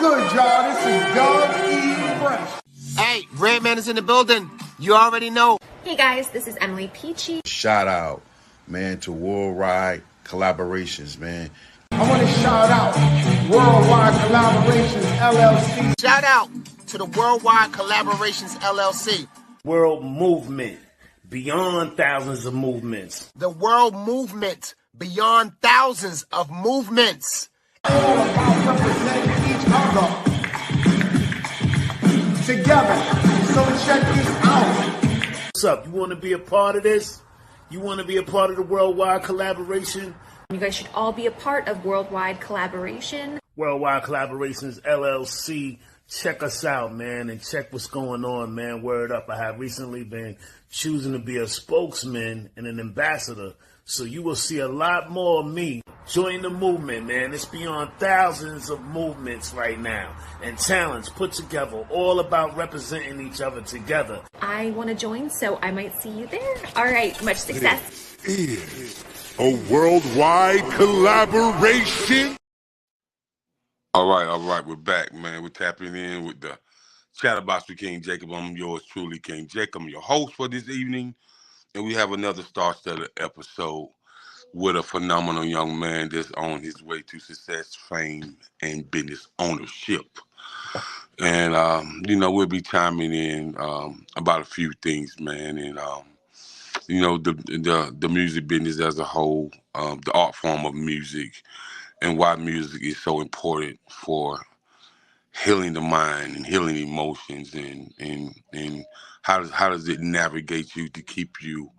good, y'all? This is Doug E. Fresh. Hey, Redman is in the building. You already know. Hey guys, this is Emily Peachy. Shout out, man, to Worldwide Collaborations, man. I want to shout out Worldwide Collaborations LLC. Shout out to the Worldwide Collaborations LLC. World movement, beyond thousands of movements. The world movement, beyond thousands of movements. All about representing each other together. So check this out. What's up? You want to be a part of this? You want to be a part of the Worldwide Collaboration? You guys should all be a part of Worldwide Collaboration. Worldwide Collaborations LLC. Check us out, man, and check what's going on, man. Word up. I have recently been choosing to be a spokesman and an ambassador, so you will see a lot more of me. Join the movement, man. It's beyond thousands of movements right now and talents put together, all about representing each other together. I want to join, so I might see you there. All right, much success. It is a worldwide collaboration. All right, we're back, man. We're tapping in with the Chatterbox with King Jacob. I'm yours truly, King Jacob. I'm your host for this evening, and we have another star-studded episode with a phenomenal young man that's on his way to success, fame, and business ownership. And, we'll be chiming in about a few things, man, and, the music business as a whole, the art form of music, and why music is so important for healing the mind and healing emotions, and how does it navigate you to keep you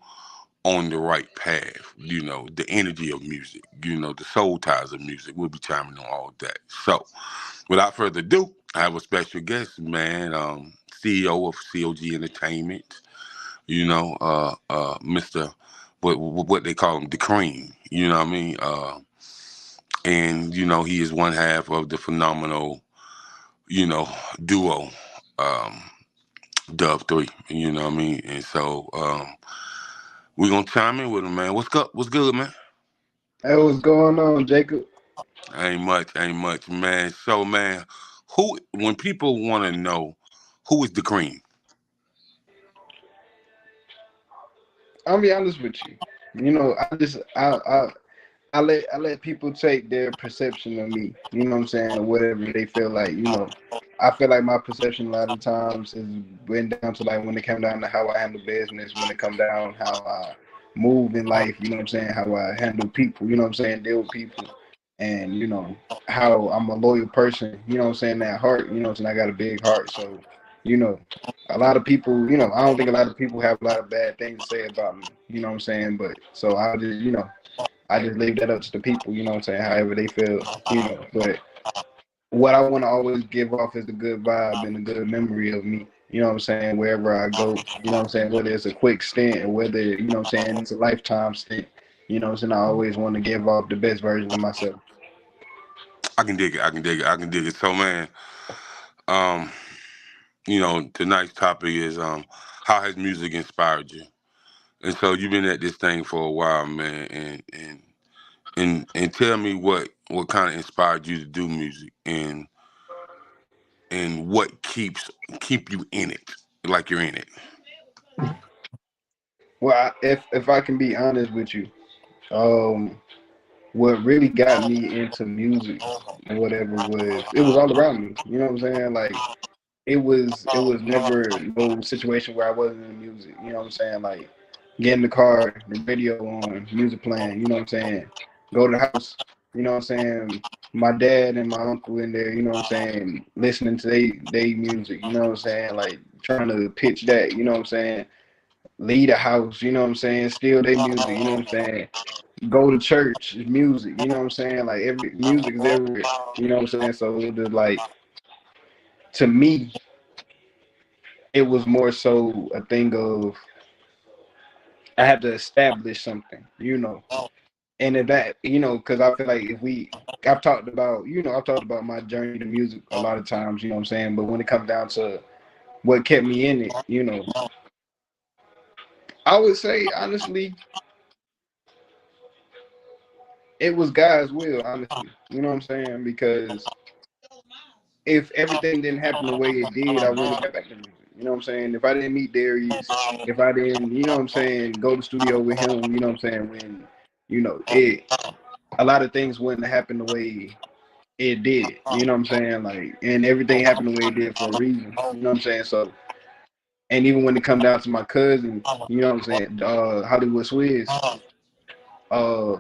on the right path, the energy of music, the soul ties of music. We'll be chiming on all of that. So without further ado, I have a special guest, man, CEO of COG Entertainment, Mr. What they call him, DaCream, you know what I mean? And, he is one half of the phenomenal, duo, Dove 3, you know what I mean? And so we're going to chime in with him, man. What's good, man? Hey, what's going on, Jacob? Ain't much, man. So, man, when people want to know, who is DaCream? I'll be honest with you. I let people take their perception of me, you know what I'm saying, or whatever they feel like, I feel like my perception a lot of times is went down to like when it come down to how I handle business, when it come down how I move in life, you know what I'm saying, how I handle people, you know what I'm saying, deal with people, and, how I'm a loyal person, you know what I'm saying, that heart, you know what I'm saying, I got a big heart, so, a lot of people, I don't think a lot of people have a lot of bad things to say about me, you know what I'm saying, but, so I just leave that up to the people, you know what I'm saying, however they feel, but what I want to always give off is a good vibe and a good memory of me, you know what I'm saying, wherever I go, you know what I'm saying, whether it's a quick stint or whether, you know what I'm saying, it's a lifetime stint, you know what I'm saying, I always want to give off the best version of myself. I can dig it. So, man, tonight's topic is how has music inspired you? And so you've been at this thing for a while, man, and tell me what kind of inspired you to do music, and what keep you in it, like you're in it. Well, if I can be honest with you, what really got me into music and whatever it was all around me. You know what I'm saying? Like it was never no situation where I wasn't in music. You know what I'm saying? Like get in the car, the radio on, music playing. You know what I'm saying? Go to the house. You know what I'm saying? My dad and my uncle in there. You know what I'm saying? Listening to they music. You know what I'm saying? Like trying to pitch that. You know what I'm saying? Leave the house. You know what I'm saying? Steal their music. You know what I'm saying? Go to church, music, you know what I'm saying? Like every music is everywhere, you know what I'm saying? So it was like, to me, it was more so a thing of I had to establish something, and if that, because I feel like I've talked about my journey to music a lot of times, you know what I'm saying? But when it comes down to what kept me in it, I would say honestly, it was God's will, honestly. You know what I'm saying? Because if everything didn't happen the way it did, I wouldn't have got back to music. You know what I'm saying? If I didn't meet Darius, if I didn't, you know what I'm saying, go to the studio with him, you know what I'm saying, when, you know, a lot of things wouldn't have happened the way it did. You know what I'm saying? Like, and everything happened the way it did for a reason. You know what I'm saying? So, and even when it come down to my cousin, you know what I'm saying, Hollywood Swizz, uh,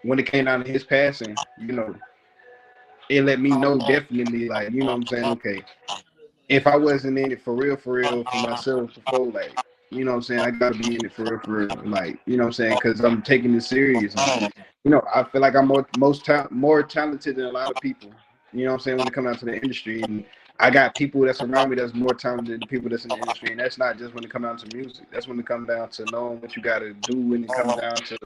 when it came down to his passing, you know, it let me know definitely, like, you know what I'm saying, okay, if I wasn't in it for real, for myself before, like, you know what I'm saying, I gotta be in it for real, like, you know what I'm saying, because I'm taking this serious. And, you know, I feel like I'm more talented than a lot of people, you know what I'm saying, when it comes down to the industry. And I got people that's around me that's more talented than the people that's in the industry. And that's not just when it comes down to music. That's when it comes down to knowing what you gotta do when it comes down to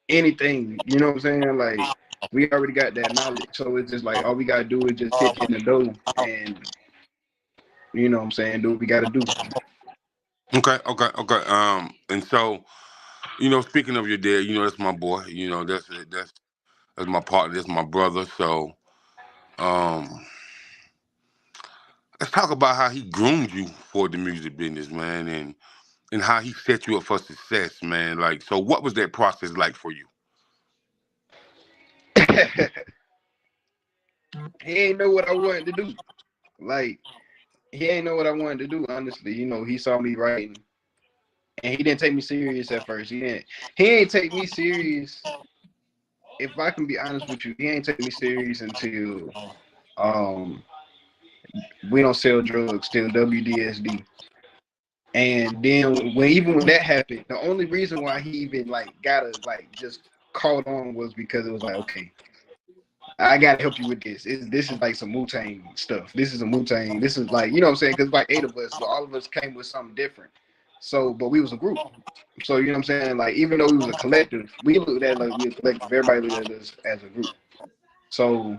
anything. You know what I'm saying? Like, we already got that knowledge. So it's just like all we gotta do is just kick in the door and, you know what I'm saying, do what we gotta do. Okay. And so, you know, speaking of your dad, you know, that's my boy. You know, that's my partner. That's my brother. So, um, let's talk about how he groomed you for the music business, man, and how he set you up for success, man. Like, so what was that process like for you? He ain't know what I wanted to do. Like, he ain't know what I wanted to do, honestly. You know, he saw me writing and he didn't take me serious at first. He ain't take me serious. If I can be honest with you, he ain't take me serious until um we don't sell drugs till WDSD. And then even when that happened, the only reason why he even like gotta like just called on was because it was like, okay, I gotta help you with this. This is like some Wu-Tang stuff. This is a Wu-Tang. This is like, you know what I'm saying? Because like 8 of us, so all of us came with something different. So, but we was a group. So, you know what I'm saying? Like, even though we was a collective, we looked at like we a collective. Everybody looked at us as a group. So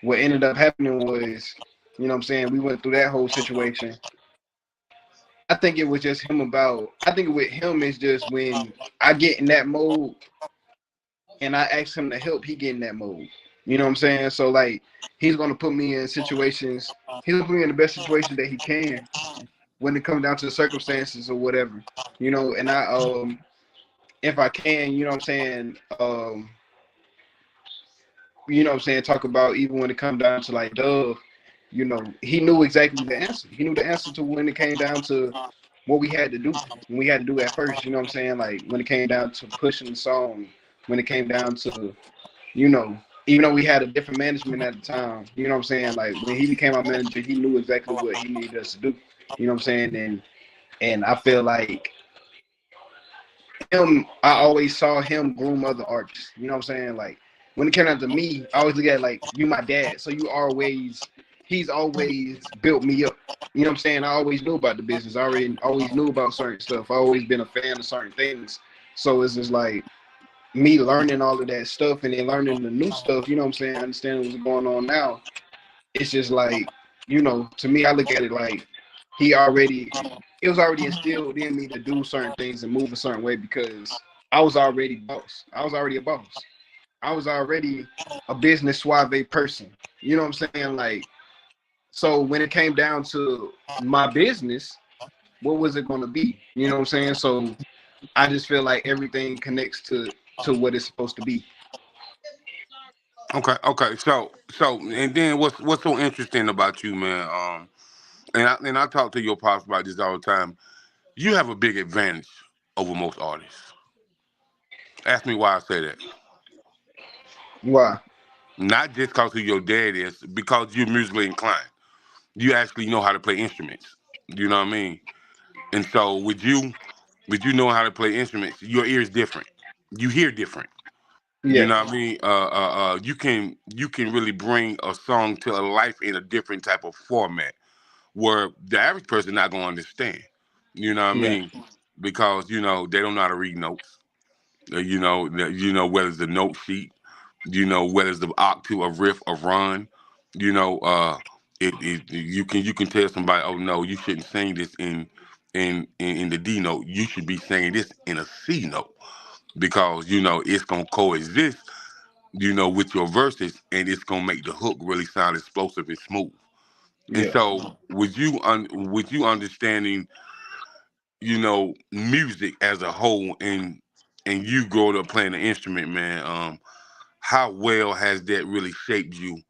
what ended up happening was, you know what I'm saying, we went through that whole situation. I think it was just him about, I think with him is just when I get in that mode and I ask him to help, he get in that mode. You know what I'm saying? So like he's gonna put me in situations, he's gonna put me in the best situation that he can when it comes down to the circumstances or whatever. You know, and I if I can, you know what I'm saying, you know what I'm saying, talk about even when it comes down to like Dove, you know, he knew exactly the answer. He knew the answer to when it came down to what we had to do. When we had to do at first, you know what I'm saying? Like when it came down to pushing the song, when it came down to, you know, even though we had a different management at the time, you know what I'm saying? Like when he became our manager, he knew exactly what he needed us to do. You know what I'm saying? And I feel like I always saw him groom other artists. You know what I'm saying? Like when it came down to me, I always look at it like you my dad. So he's always built me up. You know what I'm saying? I always knew about the business. I always knew about certain stuff. I always been a fan of certain things. So it's just like me learning all of that stuff and then learning the new stuff, you know what I'm saying? Understanding what's going on now. It's just like, you know, to me, I look at it like it was already instilled in me to do certain things and move a certain way because I was already boss. I was already a boss. I was already a business suave person. You know what I'm saying? Like, so when it came down to my business, what was it going to be? You know what I'm saying? So I just feel like everything connects to what it's supposed to be. Okay. So, and then what's so interesting about you, man? And I talk to your pops about this all the time. You have a big advantage over most artists. Ask me why I say that. Why? Not just because who your dad is, because you're musically inclined. You actually know how to play instruments. You know what I mean? And so with you knowing how to play instruments, your ear is different. You hear different. You Yeah. know what I mean? You can really bring a song to a life in a different type of format where the average person not gonna understand. You know what I Yeah. mean? Because they don't know how to read notes. Whether it's the note sheet, whether it's the octave, a riff, a run. You know, you can tell somebody, oh no, you shouldn't sing this in the D note. You should be singing this in a C note because it's gonna coexist with your verses, and it's gonna make the hook really sound explosive and smooth. And Yeah. so, with you understanding, music as a whole, and you growing up playing the instrument, man, how well has that really shaped you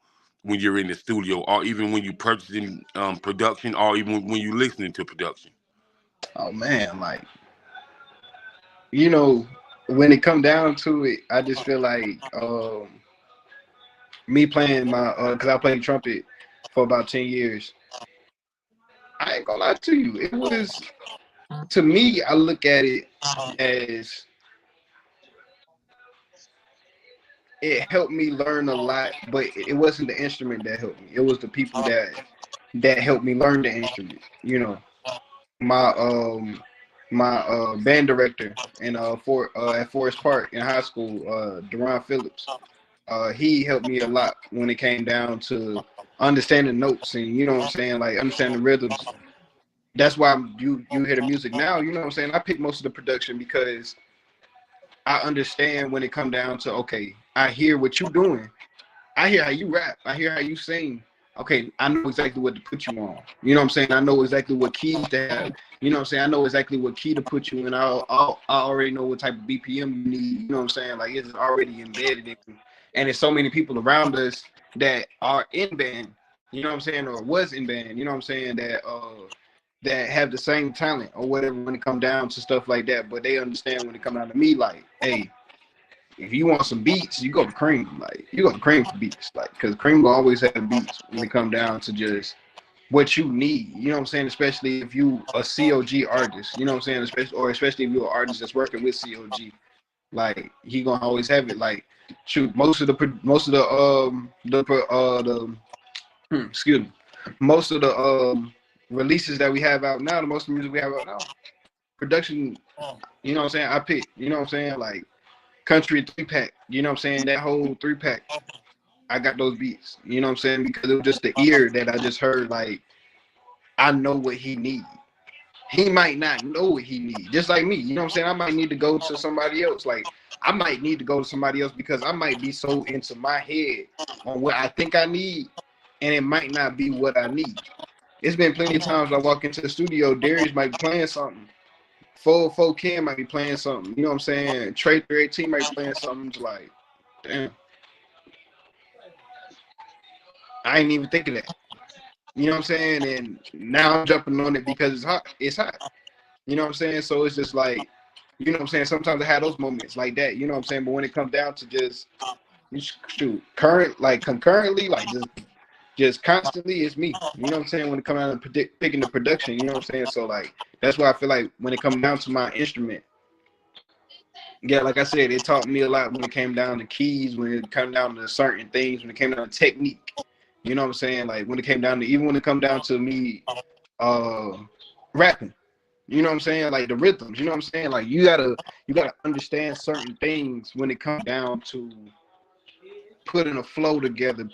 when you're in the studio, or even when you purchasing production, or even when you listening to production? Oh man, like you know, when it come down to it, I just feel like me playing my because I played trumpet for about 10 years. I ain't gonna lie to you, it was to me. I look at it as it helped me learn a lot, but it wasn't the instrument that helped me. It was the people that helped me learn the instrument. My band director in at Forest Park in high school, Deron Phillips. He helped me a lot when it came down to understanding notes and what I'm saying, like understanding rhythms. That's why you hear the music now. You know what I'm saying. I pick most of the production because I understand when it come down to, okay, I hear what you doing. I hear how you rap. I hear how you sing. Okay, I know exactly what to put you on. You know what I'm saying? I know exactly what keys to have. You know what I'm saying? I know exactly what key to put you in. I already know what type of BPM you need. You know what I'm saying? Like, it's already embedded in you. And there's so many people around us that are in band, you know what I'm saying, or was in band, you know what I'm saying, that have the same talent or whatever when it come down to stuff like that. But they understand when it come down to me, like, hey, if you want some beats, you go to Cream. Like, you go to Cream for beats. Like, because Cream will always have beats when it come down to just what you need. You know what I'm saying? Especially if you a COG artist. You know what I'm saying? Especially if you're an artist that's working with COG. Like, he gonna always have it. Like, shoot, excuse me, most of the releases that we have out now, the most of the music we have out now, production. You know what I'm saying? I pick. You know what I'm saying? Like, Country 3-pack, you know what I'm saying? That whole 3-pack, I got those beats, you know what I'm saying? Because it was just the ear that I just heard, like, I know what he needs. He might not know what he needs, just like me, you know what I'm saying? I might need to go to somebody else. Like, I might need to go to somebody else because I might be so into my head on what I think I need, and it might not be what I need. It's been plenty of times I walk into the studio, Darius might be playing something. 4 Ken might be playing something, you know what I'm saying? Trey 318 might be playing something. It's like, damn, I ain't even think of that. You know what I'm saying? And now I'm jumping on it because it's hot. It's hot. You know what I'm saying? So it's just like, you know what I'm saying? Sometimes I have those moments like that, you know what I'm saying? But when it comes down to just concurrently, like just constantly, it's me. You know what I'm saying? When it comes down to picking the production, you know what I'm saying? So like, that's why I feel like when it comes down to my instrument, yeah, like I said, it taught me a lot when it came down to keys, when it came down to certain things, when it came down to technique. You know what I'm saying? Like, when it came down to, even when it come down to me rapping, you know what I'm saying? Like, the rhythms, you know what I'm saying? Like, you gotta understand certain things when it comes down to putting a flow together,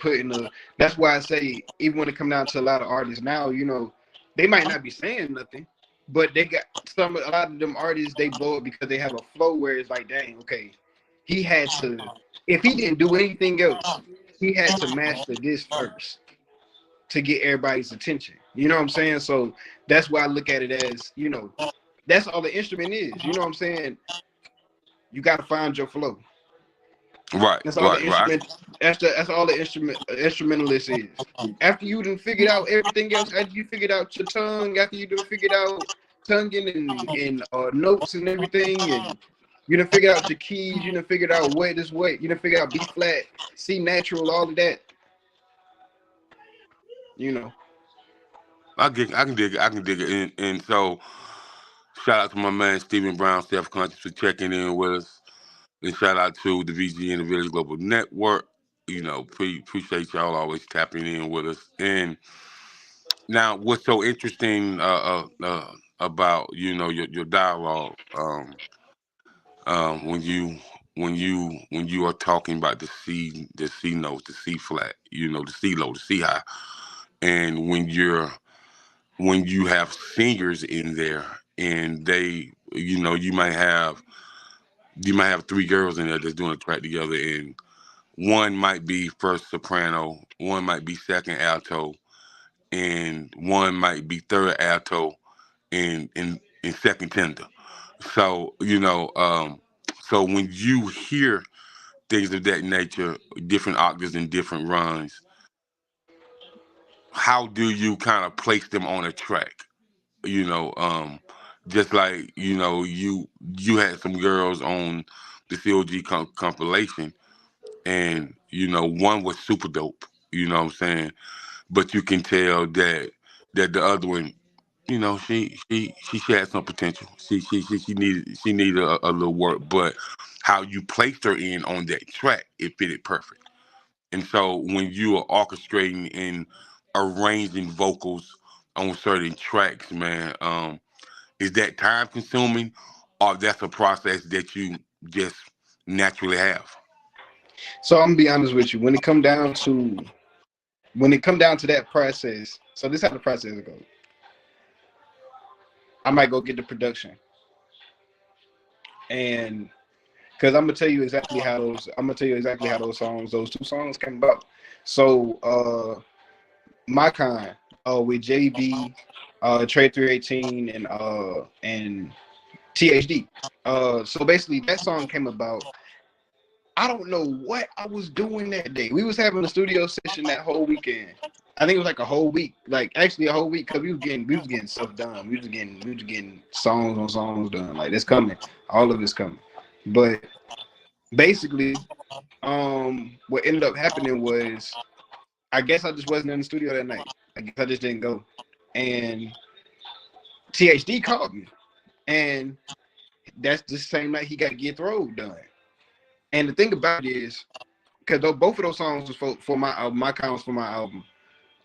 that's why I say, even when it come down to a lot of artists now, you know, they might not be saying nothing, but they got a lot of them artists, they blow it because they have a flow where it's like, dang, okay, he had to, if he didn't do anything else, he had to master this first to get everybody's attention. You know what I'm saying? So that's why I look at it as, you know, that's all the instrument is. You know what I'm saying? You got to find your flow. Right, That's all the right, right. instrument. That's all the instrumentalist is. After you done figured out everything else, after you figured out your tongue, after you done figured out tonguing and notes and everything, and you done figured out your keys, you done figured out what is what, you done figured out B flat, C natural, all of that. You know. I can dig it. I can dig it. And so, shout out to my man Stephen Brown, Self Conscious, for checking in with us. And shout out to the VG and the Village Global Network. You know, appreciate y'all always tapping in with us. And now, what's so interesting about your dialogue when you are talking about the C notes, the C flat, the C low, the C high, and when you have singers in there and they, you might have three girls in there that's doing a track together, and one might be first soprano, one might be second alto, and one might be third alto and second tenor. So, so when you hear things of that nature, different octaves and different runs, how do you kind of place them on a track? You know, just like, you had some girls on the COG compilation, and one was super dope, you know what I'm saying? But you can tell that the other one, she had some potential. She needed a little work, but how you placed her in on that track, it fitted perfect. And so when you are orchestrating and arranging vocals on certain tracks, man, is that time consuming, or that's a process that you just naturally have? So I'm gonna be honest with you. When it come down to that process, so this is how the process goes. I might go get the production, and because I'm gonna tell you exactly how those two songs came about. So my kind, with JB, Trade 318, and THD. So basically that song came about. I don't know what I was doing that day. We was having a studio session that whole weekend. I think it was like a whole week, like actually a whole week, because we was getting stuff done. We was getting songs on songs done. Like it's coming, all of it's coming. But basically, what ended up happening was, I guess I just wasn't in the studio that night. I guess I just didn't go, and THD called me, and that's the same night he got Get Throw done. And the thing about it is, because both of those songs was for my album, my count was for my album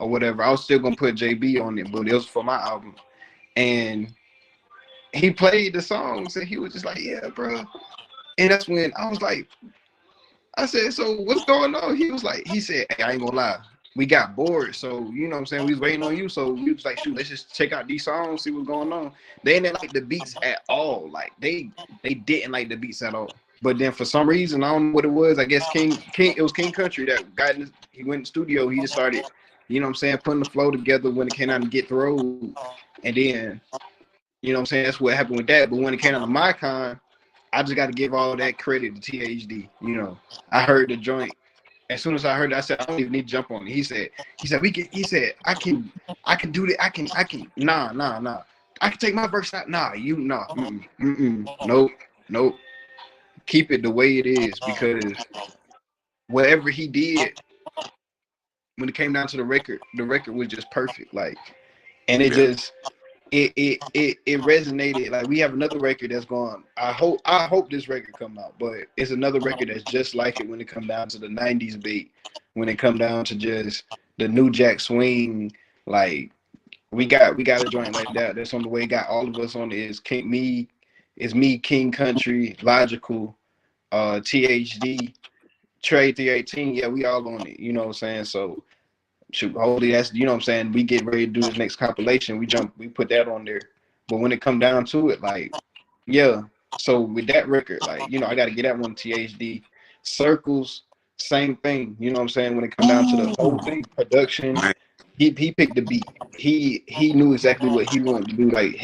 or whatever. I was still gonna put JB on it, but it was for my album. And he played the songs, and he was just like, "Yeah, bro." And that's when I was like, I said, "So what's going on?" He said, "Hey, I ain't gonna lie. We got bored, so you know what I'm saying, we was waiting on you. So we was like, shoot, let's just check out these songs, see what's going on." They didn't like the beats at all. Like they didn't like the beats at all. But then for some reason, I don't know what it was. I guess it was King Country that he went in the studio. He just started, you know what I'm saying, putting the flow together when it came out to Get Through. And then, you know what I'm saying, that's what happened with that. But when it came out to my con, I just got to give all that credit to THD. I heard the joint. As soon as I heard it, I said, I don't even need to jump on it. He said, I can do that. I can, nah. I can take my verse out. Nope. Keep it the way it is, because whatever he did, when it came down to the record was just perfect. Like, and it just, it resonated. Like, we have another record that's going. I hope this record come out, but it's another record that's just like it when it come down to the '90s beat. When it come down to just the New Jack Swing, like we got a joint like that. That's on the way. Got all of us on it. Is me, King Country, Logical, THD, Trade 318. Yeah, we all on it. You know what I'm saying? So shoot, hopefully that's, you know what I'm saying, we get ready to do this next compilation. We put that on there. But when it come down to it, like, yeah. So with that record, like, I got to get that one THD. Circles, same thing. You know what I'm saying? When it come down to the whole thing, production, he picked the beat. He knew exactly what he wanted to do. Like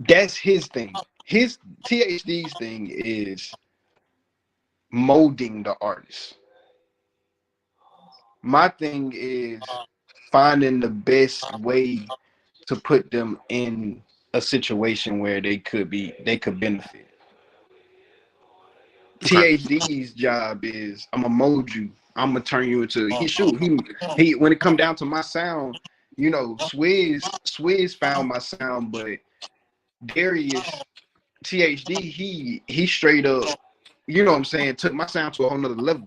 that's his thing. His THD's thing is molding the artist. My thing is finding the best way to put them in a situation where they could benefit. THD's job is, I'm gonna mold you. I'm gonna turn you into he when it come down to my sound, Swizz found my sound, but Darius THD, he straight up, you know what I'm saying, took my sound to a whole nother level.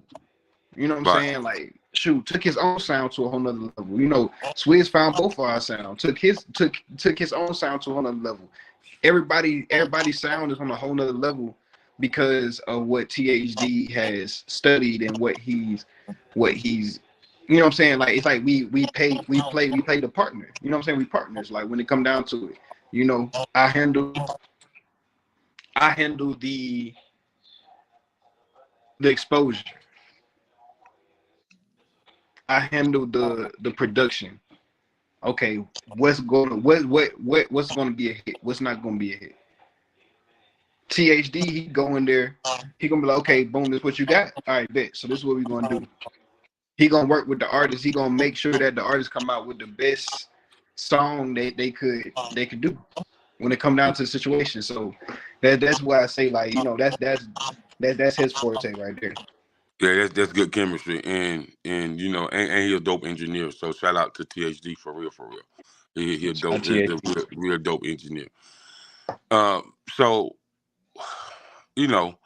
You know what I'm saying? Like, shoot, took his own sound to a whole nother level. Swizz found both of our sound, took his own sound to a whole nother level. Everybody's sound is on a whole nother level because of what THD has studied and what he's you know what I'm saying? Like, it's like we play the partner. You know what I'm saying? We partners. Like, when it come down to it, I handle the exposure. I handle the production. Okay, what's gonna be a hit? What's not gonna be a hit? THD, he go in there, he gonna be like, okay, boom, this is what you got. All right, bet. So this is what we gonna do. He gonna work with the artist. He gonna make sure that the artists come out with the best song they could do when it come down to the situation. So that's why I say, like, you know, that's his forte right there. Yeah, that's good chemistry, and you know, and he a dope engineer. So shout out to THD for real, for real. He a dope, THD. real dope engineer. So you know,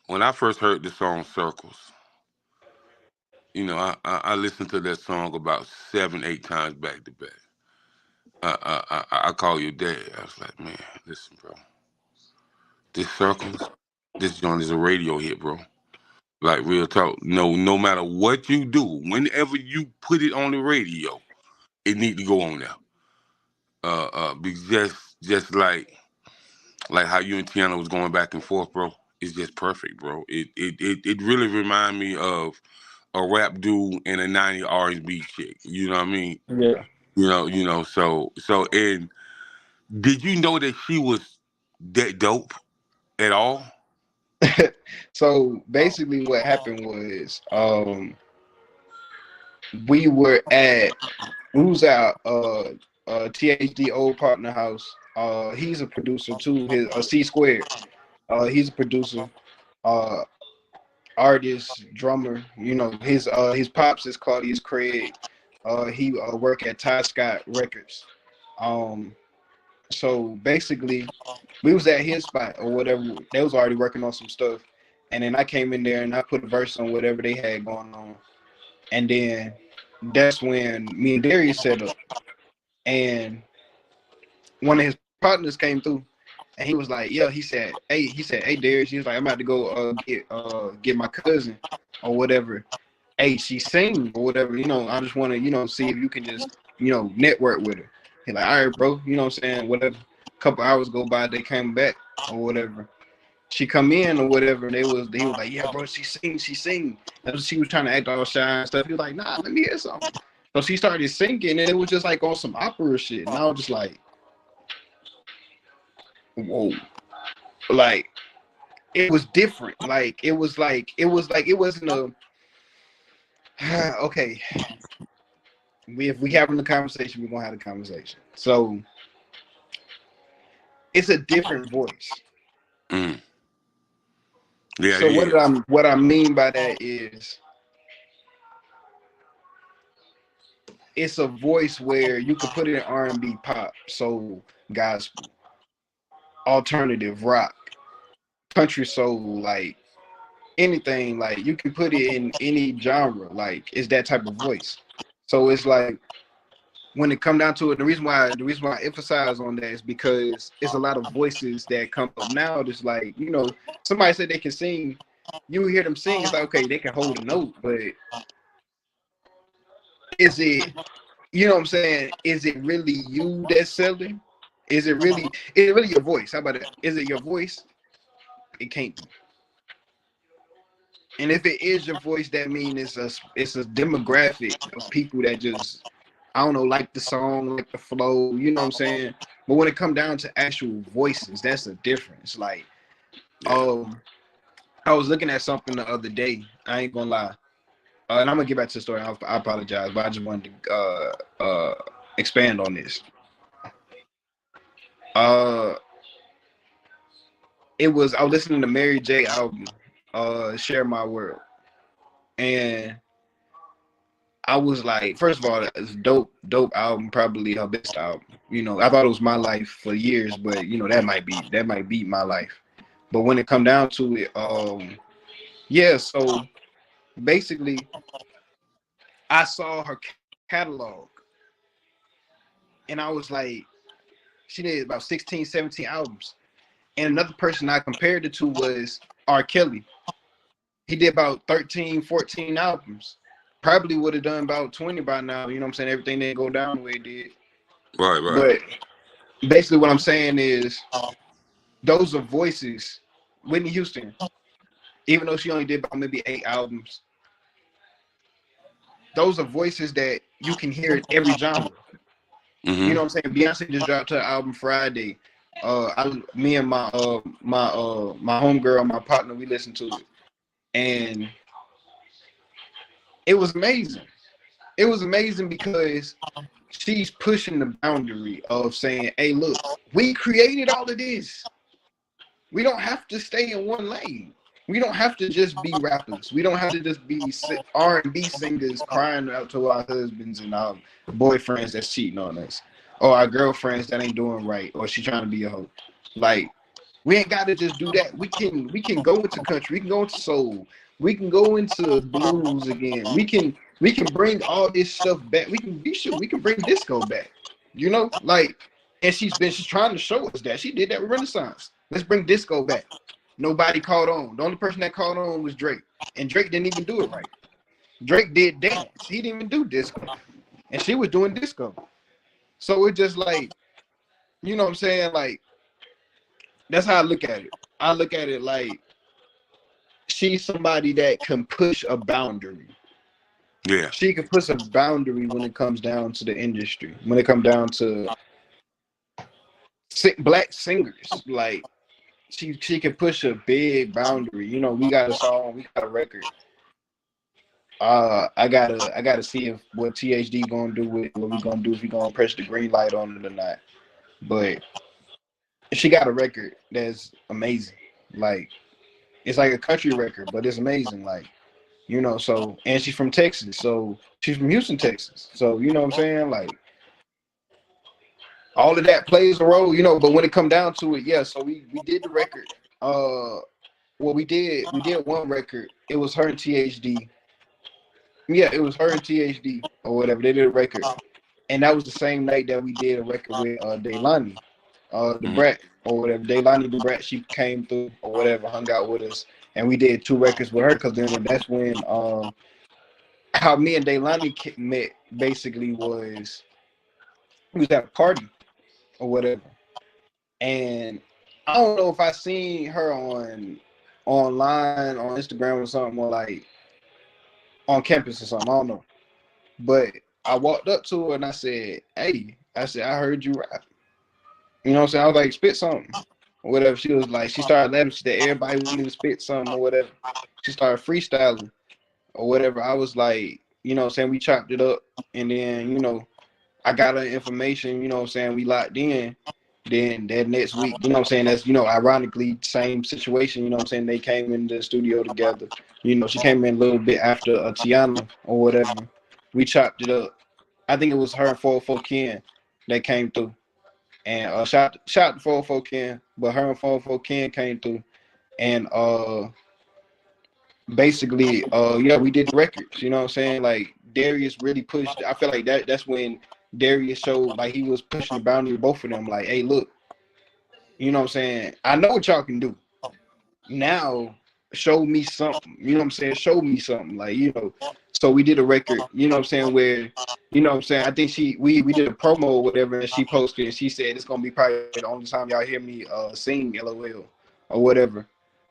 when I first heard the song Circles, you know, I listened to that song about 7, 8 times back to back. I call your dad. I was like, man, listen, bro, this Circles, this joint is a radio hit, bro. Like real talk. No matter what you do, whenever you put it on the radio, it need to go on there. Because just like how you and Tiana was going back and forth, bro. It's just perfect, bro. It really remind me of a rap dude and a 90 R&B chick. You know what I mean? Yeah. You know. So and did you know that she was that dope at all? So basically what happened was we were at THD old partner house. He's a producer too. His C Squared. He's a producer, artist, drummer. You know, his pops is Claudius Craig. He work at Ty Scott Records. So basically, we was at his spot or whatever. They was already working on some stuff, and then I came in there and I put a verse on whatever they had going on, and then that's when me and Darius set up, and one of his partners came through, and he was like, "Yeah," hey, Darius," he was like, "I'm about to go get my cousin or whatever. Hey, she sing or whatever. You know, I just want to see if you can just network with her." He like, "All right, bro. You know what I'm saying? Whatever." A couple hours go by, they came back or whatever. She come in or whatever. He was like, "Yeah, bro, she sing." That's what she was trying to act all shy and stuff. He was like, "Nah, let me hear something." So she started singing, and it was just like on some opera shit, and I was just like, "Whoa!" Like it was different. Like it wasn't a okay. If we having the conversation, we're gonna have the conversation. So it's a different voice. Mm. Yeah. So what I mean by that is it's a voice where you could put it in R&B, pop, soul, gospel, alternative, rock, country soul, like anything. Like you can put it in any genre. Like it's that type of voice. So it's like when it come down to it, the reason why I emphasize on that is because it's a lot of voices that come up now. Just like, somebody said they can sing, you hear them sing, it's like, okay, they can hold a note, but is it, you know what I'm saying? Is it really you that's selling? Is it really your voice? How about that? Is it your voice? It can't be. And if it is your voice, that means it's a demographic of people that just, I don't know, like the song, like the flow, you know what I'm saying? But when it come down to actual voices, that's a difference. Like, I was looking at something the other day. I ain't gonna lie. And I'm gonna get back to the story. I apologize, but I just wanted to expand on this. I was listening to Mary J album, Share My World. And I was like, first of all, it's dope album, probably her best album. I thought it was my life for years, but that might be my life. But when it come down to it, yeah, so basically I saw her catalog and I was like, she did about 16, 17 albums. And another person I compared it to was R. Kelly. He did about 13, 14 albums. Probably would have done about 20 by now. You know what I'm saying? Everything didn't go down the way it did. Right. But basically what I'm saying is those are voices. Whitney Houston, even though she only did about maybe 8 albums, those are voices that you can hear in every genre. You know what I'm saying? Beyonce just dropped her album Friday. Me and my homegirl, my partner, we listened to it, and it was amazing. It was amazing because she's pushing the boundary of saying, "Hey, look, we created all of this. We don't have to stay in one lane. We don't have to just be rappers. We don't have to just be R&B singers crying out to our husbands and our boyfriends that's cheating on us, or our girlfriends that ain't doing right, or she trying to be a hoe. Like, we ain't got to just do that. We can go into country. We can go into soul. We can go into blues again. We can bring all this stuff back. We can be sure we can bring disco back. You know, like, and she's trying to show us that she did that with Renaissance. Let's bring disco back. Nobody caught on. The only person that caught on was Drake, and Drake didn't even do it right. Drake did dance. He didn't even do disco, and she was doing disco. So it's just like, you know what I'm saying? Like, that's how I look at it. I look at it like she's somebody that can push a boundary. Yeah. She can push a boundary when it comes down to the industry. When it comes down to black singers, like she can push a big boundary. You know, we got a song, we got a record. I gotta see if what THD gonna do with what we gonna do, if we gonna press the green light on it or not. But she got a record that's amazing. Like, it's like a country record, but it's amazing. Like, you know, so, and she's from Texas, so she's from Houston, Texas. So, you know what I'm saying? Like, all of that plays a role, you know, but when it come down to it, yeah, so we did the record. Well, we did one record. It was her and THD. Yeah, it was her and THD or whatever. They did a record. And that was the same night that we did a record with Daylani, the Brat or whatever. Daylani the Brat, she came through or whatever, hung out with us, and we did 2 records with her because then that's when how me and Daylani met basically was we was at a party or whatever, and I don't know if I seen her online on Instagram or something, or like on campus or something. I don't know, but I walked up to her and I said, "Hey," I said, "I heard you rap." You know what I'm saying? I was like, "Spit something," or whatever. She was like, she started laughing. She said, "Everybody wanted to spit something," or whatever. She started freestyling or whatever. I was like, you know what I'm saying? We chopped it up, and then, you know, I got her information, you know what I'm saying? We locked in. Then that next week, you know what I'm saying? That's, you know, ironically, same situation, you know what I'm saying? They came in the studio together. You know, she came in a little bit after Tiana or whatever. We chopped it up. I think it was her and 404 Ken that came through. And shout to 404 Ken, but her and 404 Ken came through. And basically, yeah, we did the records, you know what I'm saying? Like, Darius really pushed. I feel like that's when Darius showed, like, he was pushing the boundary of both of them. Like, hey, look, you know what I'm saying? I know what y'all can do. Now, show me something. You know what I'm saying? Show me something. Like, you know, so we did a record, you know what I'm saying, where, you know what I'm saying, I think we did a promo or whatever, and she posted, and she said, it's going to be probably the only time y'all hear me sing LOL or whatever.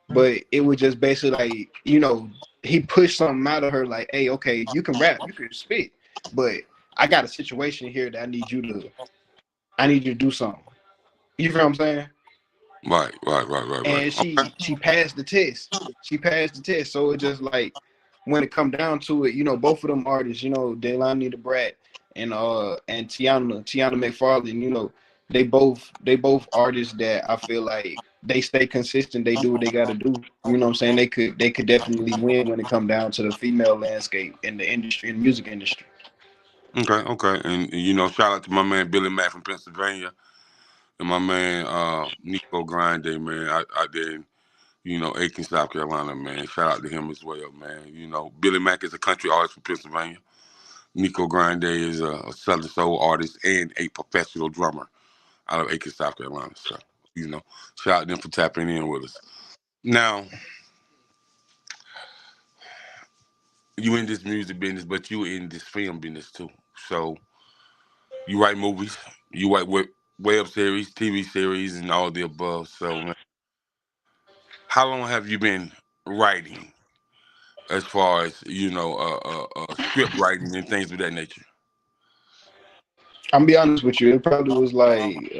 But it was just basically like, you know, he pushed something out of her like, hey, okay, you can rap, you can spit, but I got a situation here that I need you to do something. You feel what I'm saying? Right. And she passed the test. She passed the test. So it's just like, when it come down to it, you know, both of them artists, you know, Daylani the Brat and Tiana McFarlane, you know, they both artists that I feel like they stay consistent. They do what they got to do. You know what I'm saying? They could definitely win when it come down to the female landscape in the industry, in the music industry. Okay. And you know, shout out to my man Billy Mack from Pennsylvania and my man Nico Grande, man, out there in, you know, Aiken, South Carolina, man. Shout out to him as well, man. You know, Billy Mack is a country artist from Pennsylvania. Nico Grande is a Southern soul artist and a professional drummer out of Aiken, South Carolina. So, you know, shout out to them for tapping in with us. Now, you in this music business, but you in this film business too. So you write movies, you write web series, TV series, and all the above. So, man, how long have you been writing? as far as script writing and things of that nature? I'm gonna be honest with you. It probably was like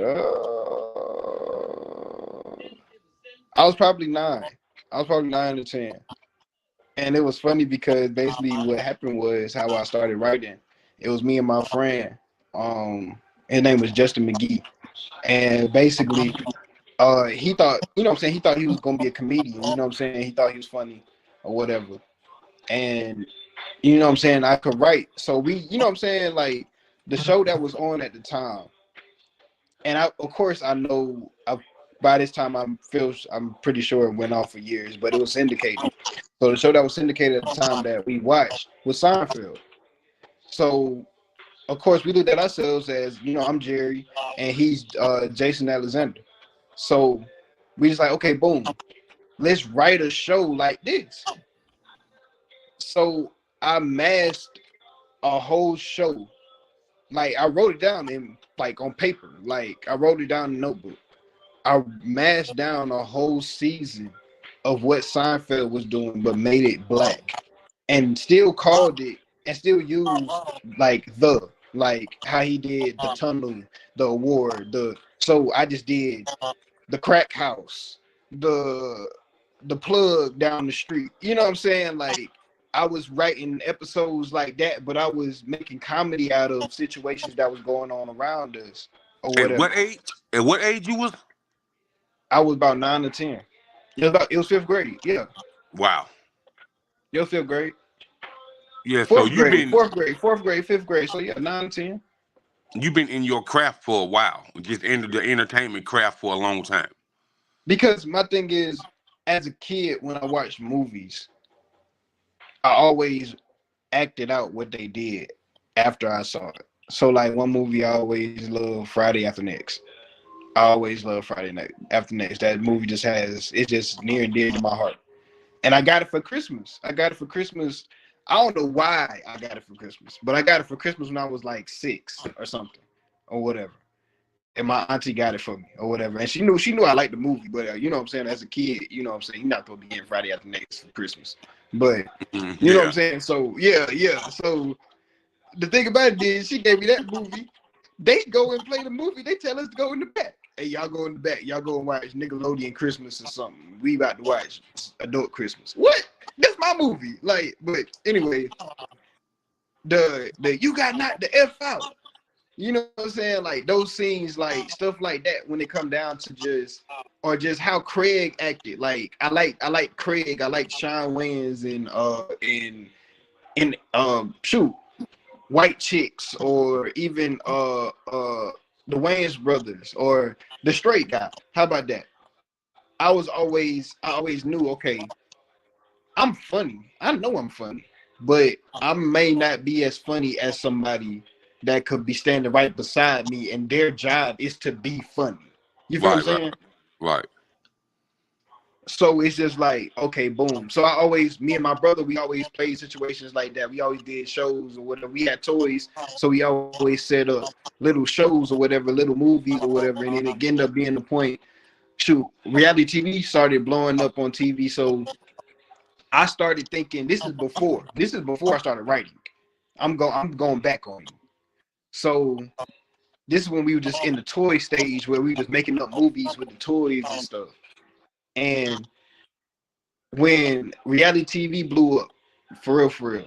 I was probably 9. I was probably 9 or 10. And it was funny because basically what happened was how I started writing. It was me and my friend. His name was Justin McGee. And basically, he thought, you know what I'm saying, he thought he was gonna be a comedian, you know what I'm saying? He thought he was funny or whatever. And you know what I'm saying, I could write. So we, you know what I'm saying, like the show that was on at the time. And of course I know by this time I'm pretty sure it went on for years, but it was syndicated. So the show that was syndicated at the time that we watched was Seinfeld. So of course we looked at ourselves as, you know, I'm Jerry and he's Jason Alexander. So we just like, okay, boom, let's write a show like this. So I masked a whole show. Like I wrote it down in like on paper. Like I wrote it down in a notebook. I mashed down a whole season of what Seinfeld was doing, but made it black, and still called it and still used like how he did the tunnel, the award, so I just did the crack house, the plug down the street. You know what I'm saying? Like I was writing episodes like that, but I was making comedy out of situations that was going on around us or whatever. At what age? At what age you was? I was about 9 or 10. It was 5th grade. Yeah. Wow. It was 5th grade. Yeah. So you've been 4th grade, 5th grade. So yeah, 9 and 10. You've been in your craft for a while, just in the entertainment craft for a long time. Because my thing is, as a kid, when I watched movies, I always acted out what they did after I saw it. So like one movie I always loved, Friday After Next. I always love Friday Night After Next. That movie it's just near and dear to my heart. And I got it for Christmas. I don't know why I got it for Christmas, but I got it for Christmas when I was like 6 or something or whatever. And my auntie got it for me or whatever. And she knew I liked the movie, but you know what I'm saying? As a kid, you know what I'm saying? You're not going to be getting Friday After Next for Christmas. But you know what I'm saying? So yeah. So the thing about it is she gave me that movie. They go and play the movie. They tell us to go in the back. Hey, y'all go in the back. Y'all go and watch Nickelodeon Christmas or something. We about to watch Adult Christmas. What? That's my movie. Like, but anyway, the you got knocked the F out. You know what I'm saying? Like those scenes, like stuff like that when it come down to just how Craig acted. Like I like Craig, I like Sean Wayans in shoot, White Chicks, or even the Wayans brothers or the Straight Guy. How about that? I always knew, okay, I'm funny. I know I'm funny, but I may not be as funny as somebody that could be standing right beside me and their job is to be funny. You feel what I'm saying? Right. So it's just like, okay, boom. So me and my brother, we always played situations like that. We always did shows or whatever. We had toys, so we always set up little shows or whatever, little movies or whatever. And then it ended up being the point, shoot, reality TV started blowing up on TV. So I started thinking, this is before I started writing. I'm going back on you. So this is when we were just in the toy stage where we was making up movies with the toys and stuff. And when reality TV blew up, for real,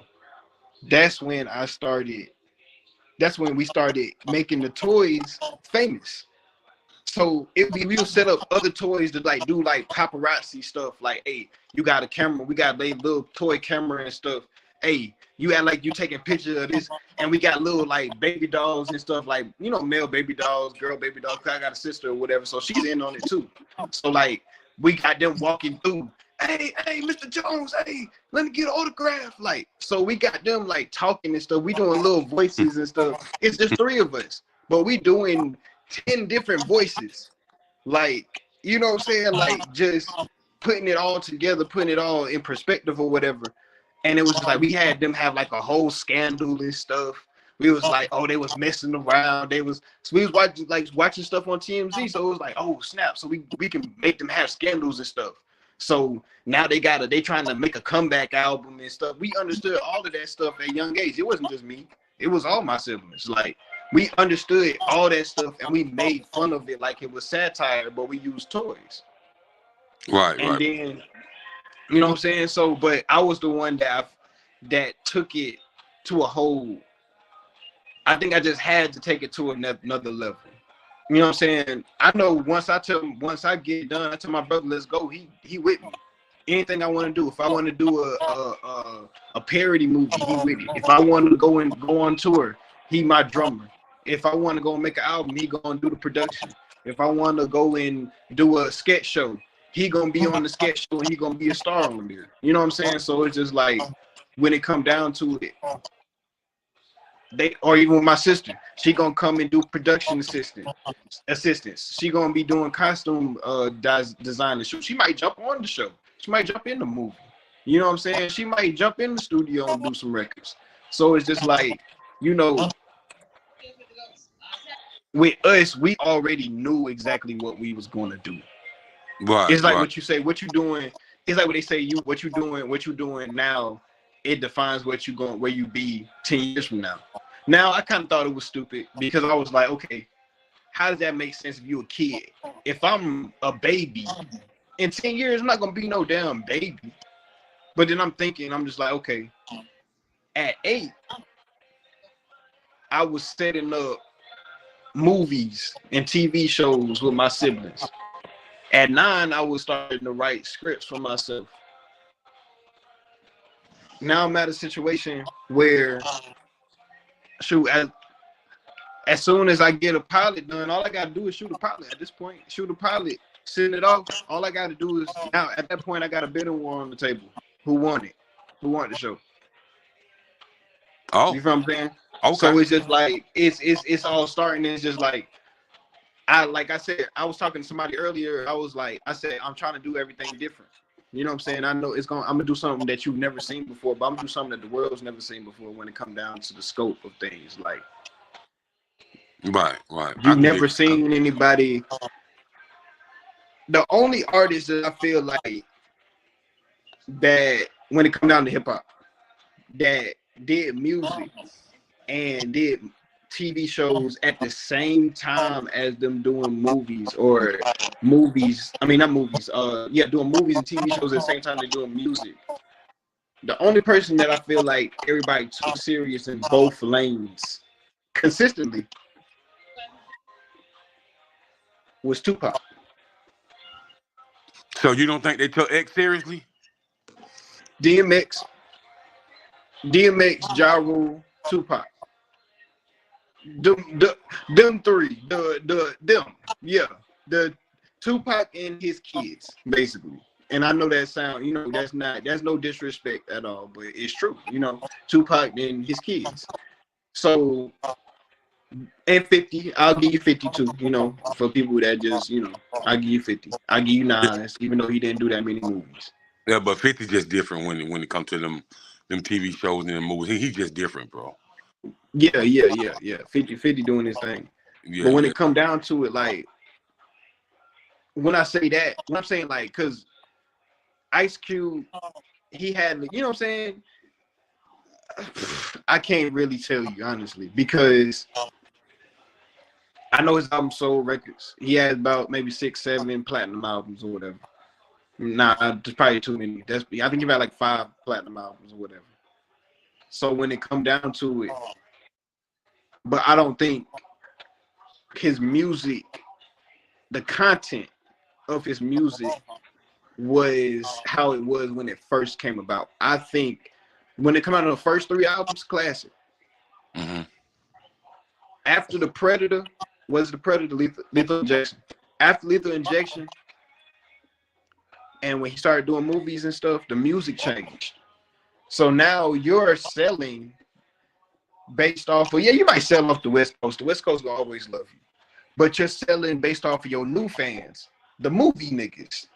that's when we started making the toys famous. So we would set up other toys to like do like paparazzi stuff. Like, hey, you got a camera, we got a little toy camera and stuff. Hey, you act like you taking pictures of this, and we got little like baby dolls and stuff, like, you know, male baby dolls, girl baby dolls. I got a sister or whatever, so she's in on it too. So like we got them walking through. Hey, Mr. Jones, hey, let me get an autograph. Like, so we got them like talking and stuff. We doing little voices and stuff. It's just 3 of us, but we doing 10 different voices. Like, you know what I'm saying? Like just putting it all together, putting it all in perspective or whatever. And it was just like we had them have like a whole scandal and stuff. We was like, oh, they was messing around. We was watching stuff on TMZ. So it was like, oh snap. So we can make them have scandals and stuff. So now they trying to make a comeback album and stuff. We understood all of that stuff at a young age. It wasn't just me. It was all my siblings. Like, we understood all that stuff and we made fun of it like it was satire, but we used toys. Right, And right. then, you know what I'm saying? So, but I was the one that took it to a whole, I think I just had to take it to another level. You know what I'm saying? I know once I get done, I tell my brother, let's go. He with me. Anything I want to do. If I want to do a parody movie, he with it. If I want to go on tour, he my drummer. If I want to go and make an album, he gonna do the production. If I want to go and do a sketch show, he gonna be on the sketch show and he gonna be a star on there. You know what I'm saying? So it's just like, when it come down to it, or even with my sister, she gonna come and do production assistance. She gonna be doing costume design the show. She might jump on the show. She might jump in the movie. You know what I'm saying? She might jump in the studio and do some records. So it's just like, you know, with us, we already knew exactly what we was gonna do. Right. It's like right. what you say, what you doing. It's like what they say, what you doing now, it defines where you be 10 years from now. Now, I kind of thought it was stupid because I was like, okay, how does that make sense if you a kid? If I'm a baby, in 10 years, I'm not going to be no damn baby. But then I'm just like, okay, at 8, I was setting up movies and TV shows with my siblings. At 9, I was starting to write scripts for myself. Now I'm at a situation where, shoot, as soon as I get a pilot done, all I gotta do is shoot a pilot. At this point, shoot a pilot, send it off. All I gotta do is, now at that point, I got a bidding war on the table. Who won it? Who won the show? Oh, you feel what I'm saying? okay. So it's just like it's all starting. It's just like, like I said, I was talking to somebody earlier. I said I'm trying to do everything different. You know what I'm saying? I know I'm gonna do something that you've never seen before, but I'm gonna do something that the world's never seen before when it comes down to the scope of things. Like, right. You've never seen anybody. The only artist that I feel like that, when it comes down to hip hop, that did music and did TV shows at the same time as them doing movies, doing movies and TV shows at the same time they're doing music. The only person that I feel like everybody took serious in both lanes consistently was Tupac. So you don't think they took X seriously? DMX, Ja Rule, Tupac. Them three. The Tupac and his kids, basically. And I know that sound, that's no disrespect at all, but it's true. Tupac and his kids. So, and 50, I'll give you 50 too, for people that just, I'll give you 50. I'll give you Nas, even though he didn't do that many movies. Yeah, but 50 just different when it comes to them TV shows and them movies. He's just different, bro. Yeah. 50 doing his thing. Yeah, but when it come down to it, like, when I say that, what I'm saying, like, because Ice Cube, he had, you know what I'm saying? I can't really tell you, honestly, because I know his album sold records. He had about maybe 6, 7 platinum albums or whatever. Nah, there's probably too many. I think he had like 5 platinum albums or whatever. So when it come down to it, but I don't think his music, the content of his music was how it was when it first came about. I think when it came out on the first 3 albums, classic. Mm-hmm. After the Predator, Lethal Injection. After Lethal Injection, and when he started doing movies and stuff, the music changed. So now you're selling based off of, you might sell off the West Coast. The West Coast will always love you. But you're selling based off of your new fans, the movie niggas,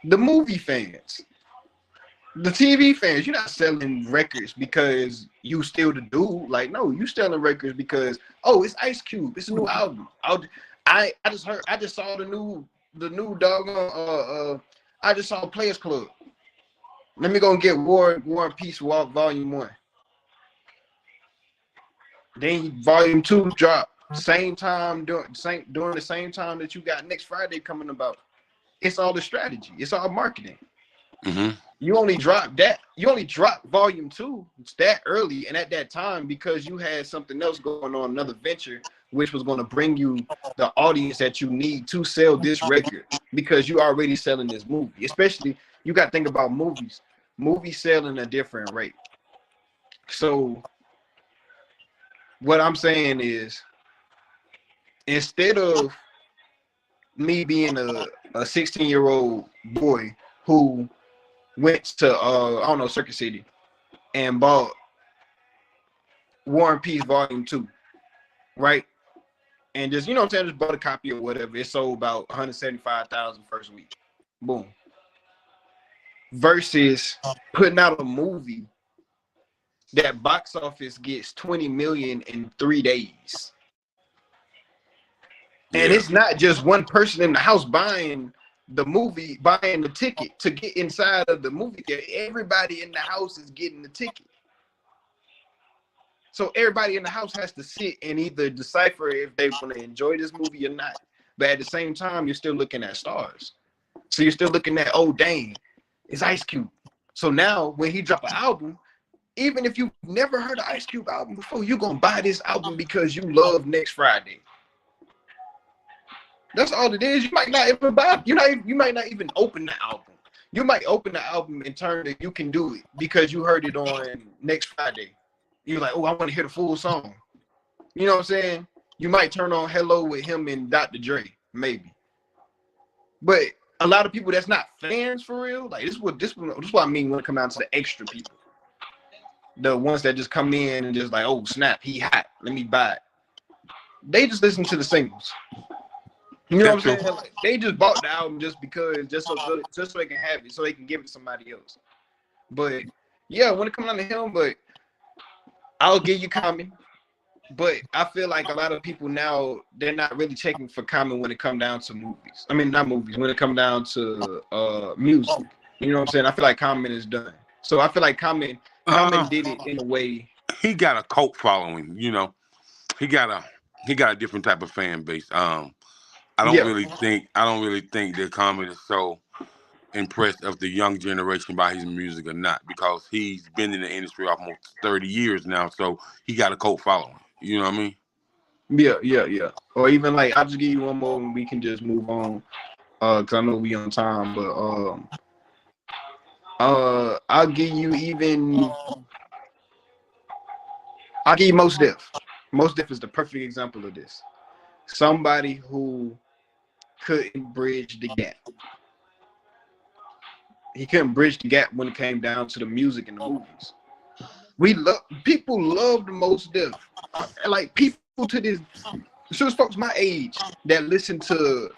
the movie fans, the TV fans. You're not selling records because you still the dude. Like, no, you selling records because, it's Ice Cube. It's a new album. I just saw the new doggone I just saw Players Club. Let me go and get War and Peace Walk Volume 1. Then Volume 2 dropped. Same time during the same time that you got Next Friday coming about. It's all the strategy. It's all marketing. Mm-hmm. You only dropped Volume 2 that early and at that time because you had something else going on, another venture, which was going to bring you the audience that you need to sell this record because you already selling this movie. Especially, you got to think about movies. Movies selling a different rate. So what I'm saying is, instead of me being a 16-year-old boy who went to I don't know, Circuit City and bought War and Peace Volume 2, right? And just, you know what I'm saying, just bought a copy or whatever. It sold about 175,000 first week. Boom. Versus putting out a movie that box office gets 20 million in 3 days. And it's not just one person in the house buying the movie, buying the ticket to get inside of the movie theater. Everybody in the house is getting the ticket. So everybody in the house has to sit and either decipher if they want to enjoy this movie or not. But at the same time, you're still looking at stars. So you're still looking at, oh, dang, it's Ice Cube. So now when he drop an album, even if you've never heard an Ice Cube album before, you're going to buy this album because you love Next Friday. That's all it is. You might not even buy. You might not even open the album. You might open the album and turn to You Can Do It because you heard it on Next Friday. You're like, oh, I want to hear the full song. You know what I'm saying? You might turn on Hello with him and Dr. Dre, maybe. But a lot of people that's not fans for real, like this is what I mean when it comes down to the extra people. The ones that just come in and just like, oh snap, he hot, let me buy it. They just listen to the singles. You know what I'm saying? Like, they just bought the album just so they can have it, so they can give it to somebody else. But yeah, when it comes down to him, but I'll give you Common. But I feel like a lot of people now, they're not really checking for Common when it comes down to movies. I mean, not movies, when it comes down to music. You know what I'm saying? I feel like Common is done. So I feel like Common did it in a way. He got a cult following, you know. He got a different type of fan base. I don't really think that Common is so impressed of the young generation by his music or not, because he's been in the industry almost 30 years now, so he got a cult following. You know what I mean? Yeah. Or even like, I'll just give you one more and we can just move on. Cause I know we on time, but I'll give you Mos Def. Mos Def is the perfect example of this. Somebody who couldn't bridge the gap. He couldn't bridge the gap when it came down to the music and the movies. People loved Mos Def. Like people to this, there's folks my age that listen to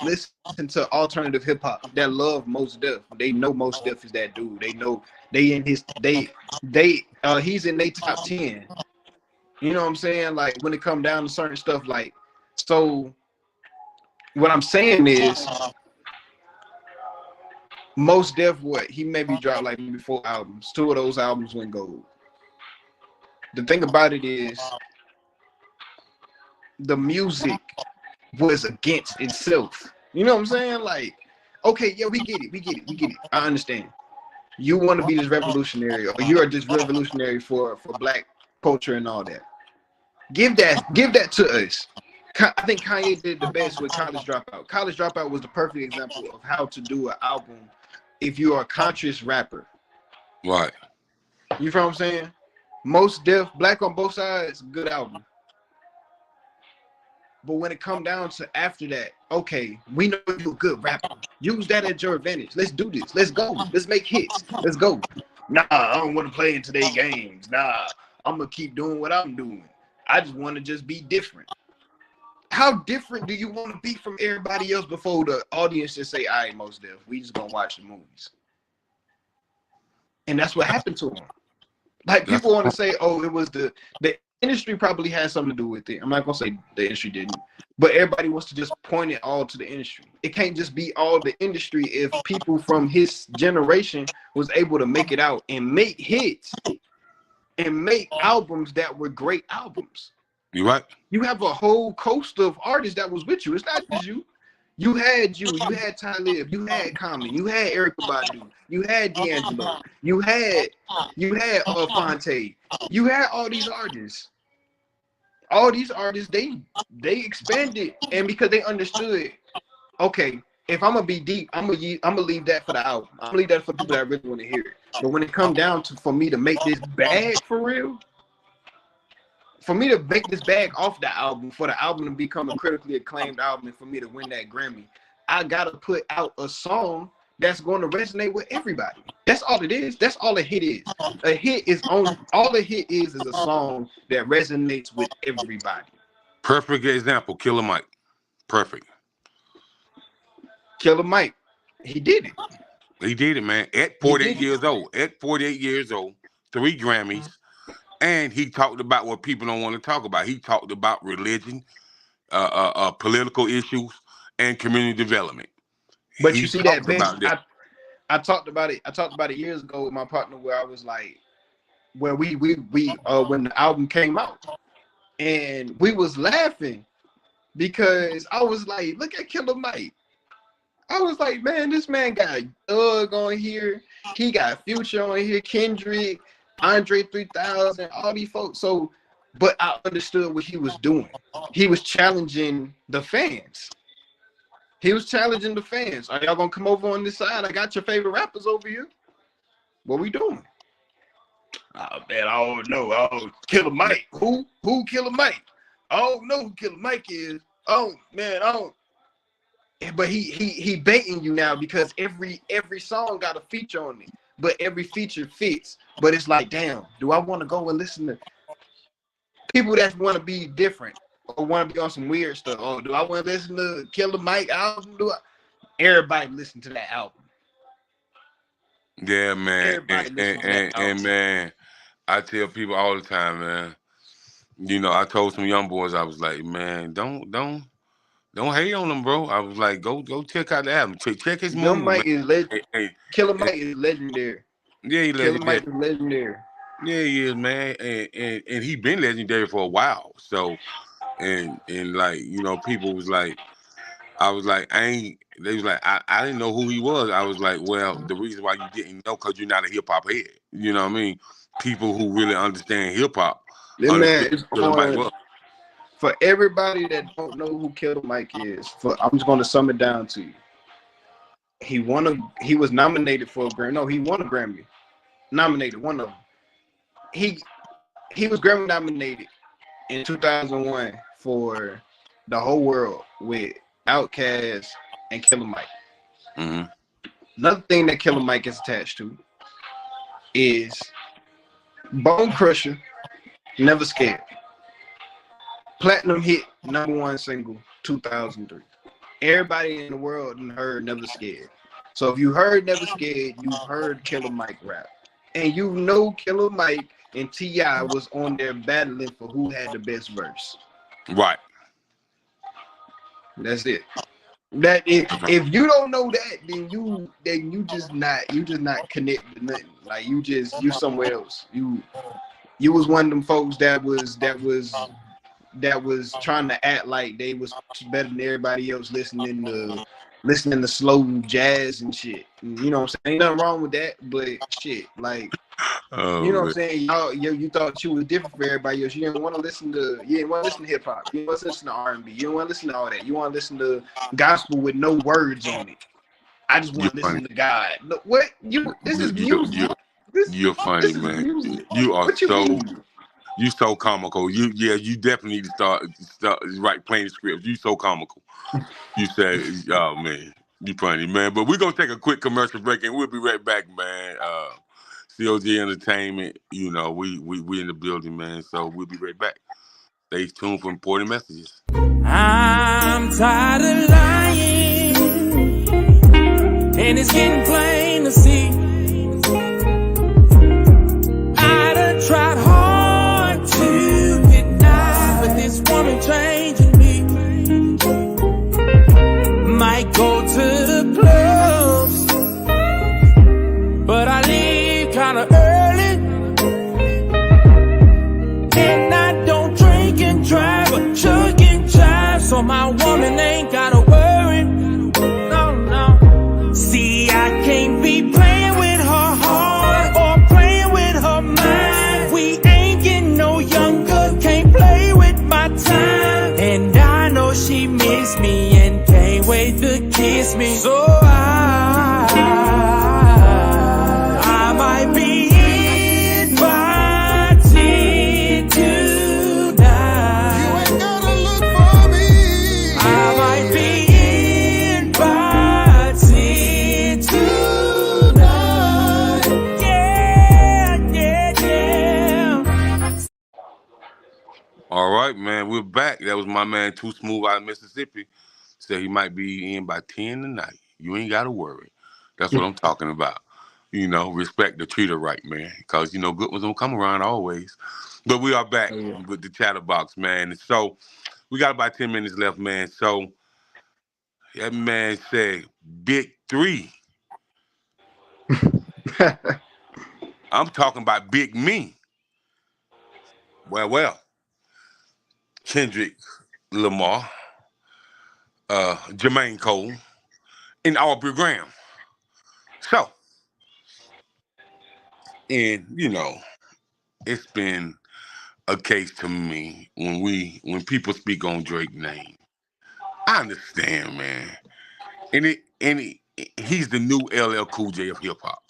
alternative hip hop that love Mos Def. They know Mos Def is that dude. They know he's in their top 10. You know what I'm saying? Like when it come down to certain stuff, like, so what I'm saying is Mos Def, he maybe dropped like maybe 4 albums. 2 of those albums went gold. The thing about it is the music was against itself. You know what I'm saying? Like, okay, yeah, we get it. I understand. You want to be this revolutionary, or you are just revolutionary for black culture and all that. Give that to us. I think Kanye did the best with College Dropout. College Dropout was the perfect example of how to do an album if you are a conscious rapper. Right. You feel what I'm saying? Mos Def, Black on Both Sides, good album. But when it come down to after that, okay, we know you're a good rapper. Use that at your advantage. Let's do this. Let's go. Let's make hits. Let's go. Nah, I don't want to play in today's games. Nah, I'm going to keep doing what I'm doing. I just want to just be different. How different do you want to be from everybody else before the audience just say, all right, Mos Def, we just going to watch the movies? And that's what happened to him. Like, people want to say, oh, it was the industry probably has something to do with it. I'm not gonna say the industry didn't, but everybody wants to just point it all to the industry. It can't just be all the industry if people from his generation was able to make it out and make hits and make albums that were great albums. You right? You have a whole coast of artists that was with you. It's not just you. You had Talib, you had Common, you had Erykah Badu, you had D'Angelo, you had Fonte, you had all these artists. All these artists, they expanded, and because they understood, okay, if I'm gonna be deep, I'm gonna leave that for the album. I'm gonna leave that for people that really want to hear it. But when it comes down to for me to make this bag for real, for me to make this bag off the album, for the album to become a critically acclaimed album, and for me to win that Grammy, I gotta put out a song that's going to resonate with everybody. That's all it is. That's all a hit is. A hit is all a hit is a song that resonates with everybody. Perfect example, Killer Mike. Perfect. Killer Mike, he did it. He did it, man. At 48 years old. At 48 years old, 3 Grammys. And he talked about what people don't want to talk about. He talked about religion, political issues, and community development. But you see that, Ben, I talked about it. I talked about it years ago with my partner, where I was like, where we when the album came out, and we was laughing because I was like, look at Killer Mike. I was like, man, this man got Doug on here. He got Future on here, Kendrick, Andre 3000, all these folks. So, but I understood what he was doing. He was challenging the fans. He was challenging the fans. Are y'all gonna come over on this side? I got your favorite rappers over here. What we doing? Oh man, I don't know. Oh, Killer Mike. Who Killer Mike? I don't know who Killer Mike is. Oh man, I don't. But he baiting you now because every song got a feature on it, but every feature fits. But it's like, damn, do I want to go and listen to people that want to be different? Or want to be on some weird stuff? Oh, do I want to listen to Killer Mike album? Everybody listen to that album. Yeah, man. And man, I tell people all the time, man. You know, I told some young boys, I was like, man, don't hate on them, bro. I was like, go check out the album. Check his movie. Mike is legendary. Killer Mike is legendary. Yeah, he legendary. Killer Mike is legendary. Yeah, he is, man. And he been legendary for a while. So. And like, you know, people was like, I was like, they was like, I didn't know who he was. I was like, well, the reason why you didn't know, because you're not a hip hop head. You know what I mean? People who really understand hip hop. Man, for everybody that don't know who Killer Mike is, I'm just gonna sum it down to you. He was nominated for a Grammy. No, he won a Grammy. Nominated, one of them. He was Grammy nominated in 2001 for The Whole World with Outkast and Killer Mike. Mm-hmm. Another thing that Killer Mike is attached to is Bone Crusher, Never Scared. Platinum hit, #1 single, 2003. Everybody in the world heard Never Scared. So if you heard Never Scared, you heard Killer Mike rap. And you know Killer Mike and T.I. was on there battling for who had the best verse. Right. That's it. That if you don't know that, then you just not connected to nothing. Like you somewhere else. You was one of them folks that was trying to act like they was better than everybody else, listening to slow jazz and shit. You know what I'm saying? Ain't nothing wrong with that, but shit, like, you know what I'm saying? You thought you was different for everybody else. You didn't want to listen to hip hop. You didn't want to listen to R&B. You didn't want to listen to all that. You want to listen to gospel with no words on it. I just want to listen to God. Look, what this is music. You're funny, man. Music. You are you so comical. You definitely need to start playing the scripts. You so comical. You say, oh man, you funny, man. But we're gonna take a quick commercial break and we'll be right back, man. COG Entertainment, you know, we in the building, man. So we'll be right back. Stay tuned for important messages. I'm tired of lying, and it's getting plain to see. I done tried hard to miss me and can't wait to kiss me. So I might be invited tonight. You ain't gotta look for me. I might be invited tonight. Yeah. All right, man, we're back. That was my man Too Smooth out of Mississippi. Said he might be in by 10 tonight. You ain't got to worry. That's what I'm talking about. You know, respect the treater right, man. Because, you know, good ones don't come around always. But we are back with the chatterbox, man. And so we got about 10 minutes left, man. So that man said, Big Three. I'm talking about Big Me. Well. Kendrick Lamar, Jermaine Cole, and Aubrey Graham. So, and you know, it's been a case to me when people speak on Drake's name. I understand, man. He's the new LL Cool J of hip hop.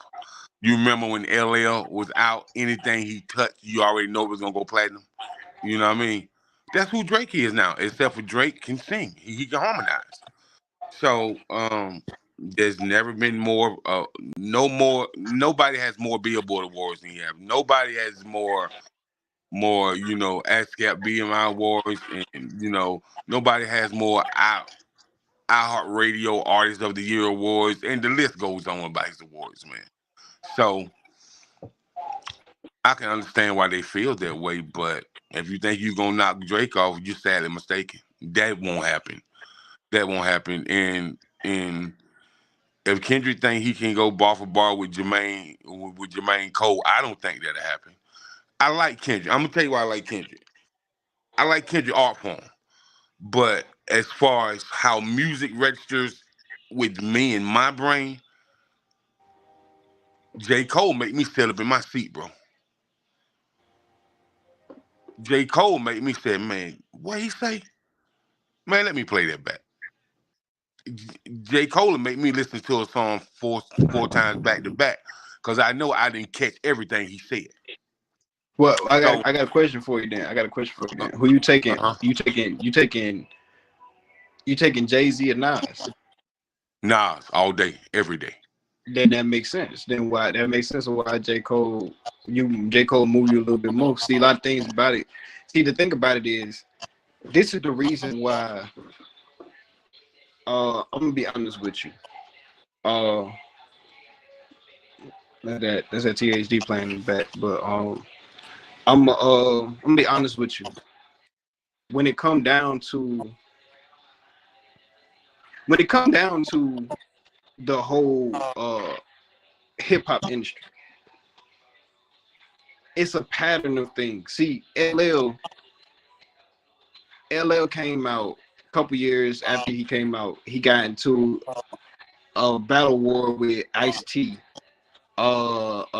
You remember when LL was out, anything he touched, you already know it was gonna go platinum. You know what I mean? That's who Drake is now, except for Drake can sing. He can harmonize. So there's never been nobody has more Billboard awards than he have. Nobody has more, you know, ASCAP BMI awards, and you know, nobody has more iHeartRadio Artist of the Year awards, and the list goes on about his awards, man. So I can understand why they feel that way, but if you think you're gonna knock Drake off, you're sadly mistaken. That won't happen. And if Kendrick think he can go bar for bar with Jermaine Cole, I don't think that'll happen. I like Kendrick. I'm gonna tell you why I like Kendrick. I like Kendrick art form, but as far as how music registers with me in my brain, J. Cole make me sit up in my seat, bro. J. Cole make me say, man, what he say? Man, let me play that back. J. Cole make me listen to a song four times back to back because I know I didn't catch everything he said. Well, I got a question for you then. Who you taking? You taking Jay-Z or Nas? Nas all day, every day. Then that makes sense. Then why that makes sense of why J. Cole move you a little bit more. See, a lot of things about it. See, the thing about it is, this is the reason why. I'm gonna be honest with you. That's that THD playing in the back, but I'm gonna be honest with you. When it come down to the whole hip hop industry, it's a pattern of things. See, LL came out a couple years after he came out. He got into a battle war with Ice-T. Help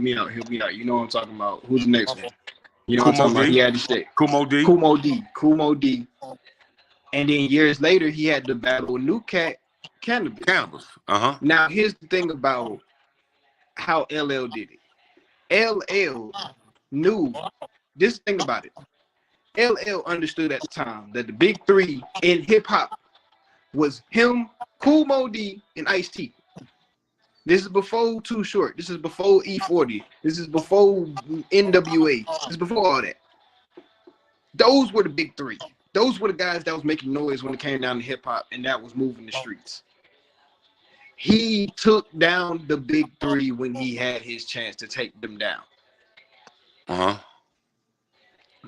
me out. You know what I'm talking about. Who's the next one? You know what I'm talking about? He had to say Kumo D. And then years later, he had to battle with New Cat Cannabis. Now, here's the thing about how LL did it. LL knew this thing about it. LL understood at the time that the big three in hip hop was him, Kumo D, and Ice-T. This is before Too Short. This is before E40. This is before NWA. This is before all that. Those were the big three. Those were the guys that was making noise when it came down to hip hop, and that was moving the streets. He took down the big three when he had his chance to take them down.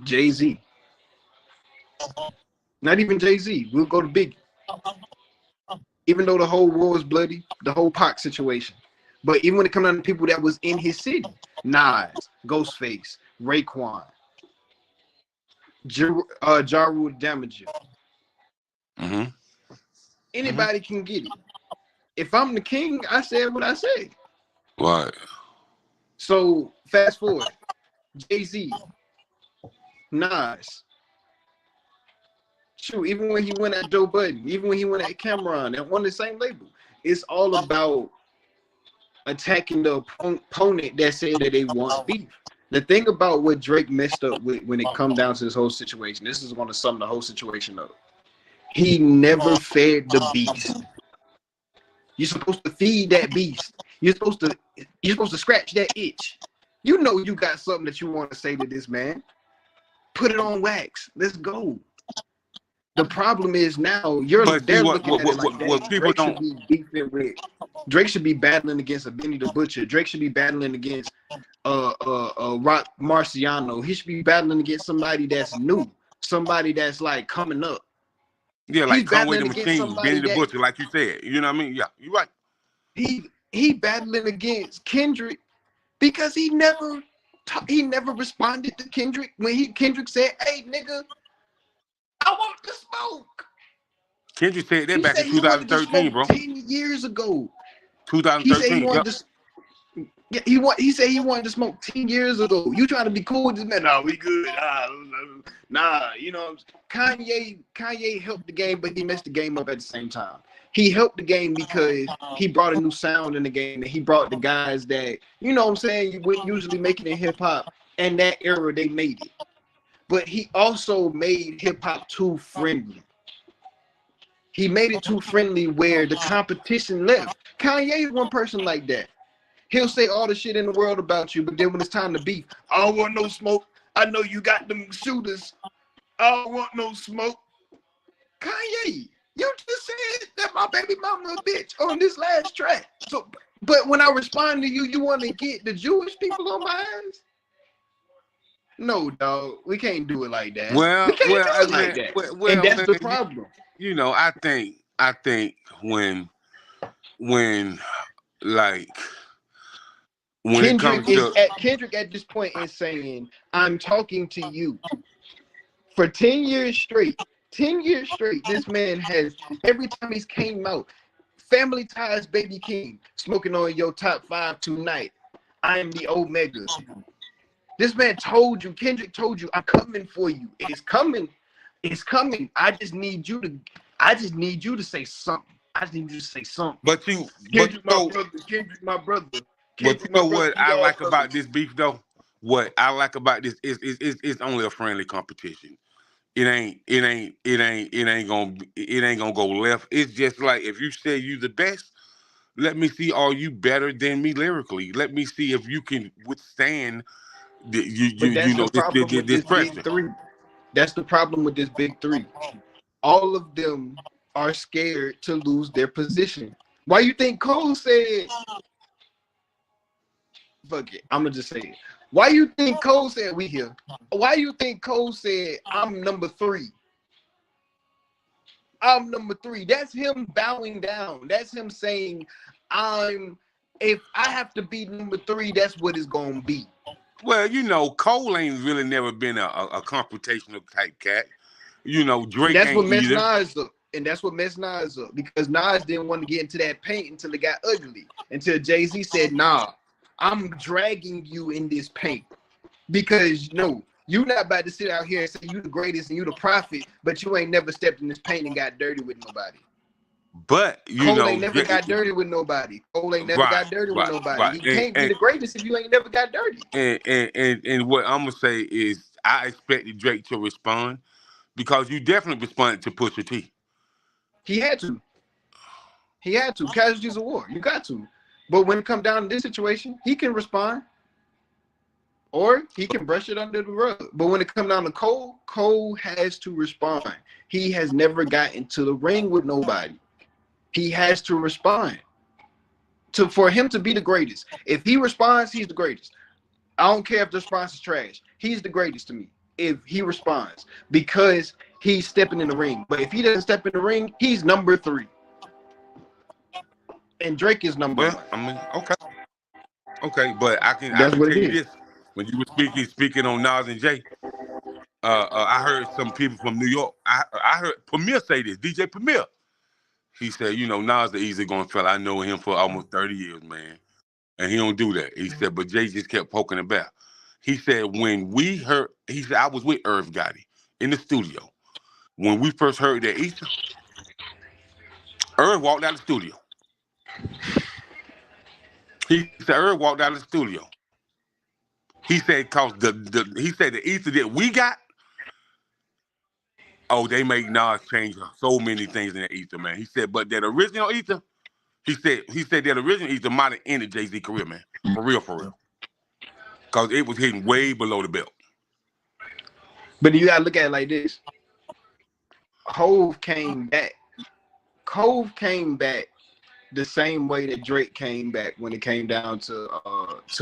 Jay-Z. Not even Jay-Z. We'll go to Biggie. Even though the whole war was bloody, the whole Pac situation. But even when it comes down to people that was in his city, Nas, Ghostface, Raekwon, Ja Rule Damager. Anybody can get it. If I'm the king, I said what I said. Right. So fast forward. Jay-Z, Nas, shoot, even when he went at Joe Budden, even when he went at Cameron, and on the same label, it's all about attacking the opponent that said that they want beef. The thing about what Drake messed up with when it come down to this whole situation, this is going to sum the whole situation up. He never fed the beast. You're supposed to feed that beast. You're supposed to scratch that itch. You know you got something that you want to say to this man. Put it on wax. Let's go. The problem is now they're looking at it like that. Drake should be beefing with. Drake should be battling against a Benny the Butcher. Drake should be battling against Rock Marciano. He should be battling against somebody that's new, somebody that's like coming up. Yeah, like Conway the Machine, Benny the Butcher, like you said. You know what I mean? Yeah, you're right. He battling against Kendrick because he never responded to Kendrick when Kendrick said, "Hey, nigga, I want to smoke." Kendrick said that back in 2013, bro. 10 years ago. 2013. He said he wanted to smoke 10 years ago. You trying to be cool with this man? Nah, we good. Nah, you know, Kanye helped the game, but he messed the game up at the same time. He helped the game because he brought a new sound in the game, and he brought the guys that, you know what I'm saying, you wouldn't usually make it in hip-hop, and that era they made it. But he also made hip-hop too friendly. He made it too friendly where the competition left. Kanye is one person like that. He'll say all the shit in the world about you, but then when it's time to beef, I don't want no smoke. I know you got them shooters. I don't want no smoke. Kanye, you just said that my baby mama a bitch on this last track. So, but when I respond to you, you want to get the Jewish people on my ass? No, dog. We can't do it like that. Well, and that's the problem. You know, I think when Kendrick at this point is saying, I'm talking to you. For 10 years straight, this man has, every time he's came out, Family Ties, Baby King, smoking on your top 5 tonight. I am the Omega. This man told you, Kendrick told you, I'm coming for you. It's coming. It's coming. I just need you to say something. I just need you to say something. Kendrick, my brother. But you know what I like about this beef though? What I like about this is it's only a friendly competition. It ain't gonna go left. It's just like if you say you the best, let me see, are you better than me lyrically? Let me see if you can withstand this pressure. That's the problem with this big three. All of them are scared to lose their position. Why you think Cole said, fuck it, I'm gonna just say it. Why you think Cole said we here? Why you think Cole said I'm number 3? I'm number 3. That's him bowing down. That's him saying if I have to be number 3, that's what it's gonna be. Well, you know, Cole ain't really never been a confrontational type cat. You know, Drake that's ain't what messed either. Nas up. And that's what messed Nas up. Because Nas didn't want to get into that paint until it got ugly. Until Jay-Z said, nah, I'm dragging you in this paint. Because, no, you're not about to sit out here and say you the greatest and you the prophet, but you ain't never stepped in this paint and got dirty with nobody. But, Cole ain't never got dirty with nobody. Cole ain't never got dirty with nobody. Right. He can't be the greatest if you ain't never got dirty. And what I'm going to say is I expected Drake to respond because you definitely responded to Pusha T. He had to. Casualties of war. You got to. But when it comes down to this situation, he can respond. Or he can brush it under the rug. But when it comes down to Cole, Cole has to respond. He has never got into the ring with nobody. He has to respond for him to be the greatest. If he responds, he's the greatest. I don't care if the response is trash. He's the greatest to me if he responds because he's stepping in the ring. But if he doesn't step in the ring, he's number 3. And Drake is number 1. I mean, okay, but I can tell you this: when you were speaking on Nas and Jay, I heard some people from New York. I heard Premier say this, DJ Premier. He said, you know, Nas the easy going fella. I know him for almost 30 years, man. And he don't do that. He said, but Jay just kept poking the bear. He said, when we heard, he said, I was with Irv Gotti in the studio. when we first heard that Easter, Irv walked out of the studio. He said Irv walked out of the studio. He said cause he said the Easter that we got, oh, they make Nas change so many things in that Easter, man. He said, but that original Easter, he said that original Easter might have ended Jay-Z career, man. For real. Cause it was hitting way below the belt. But you gotta look at it like this. Hove came back the same way that Drake came back when it came down to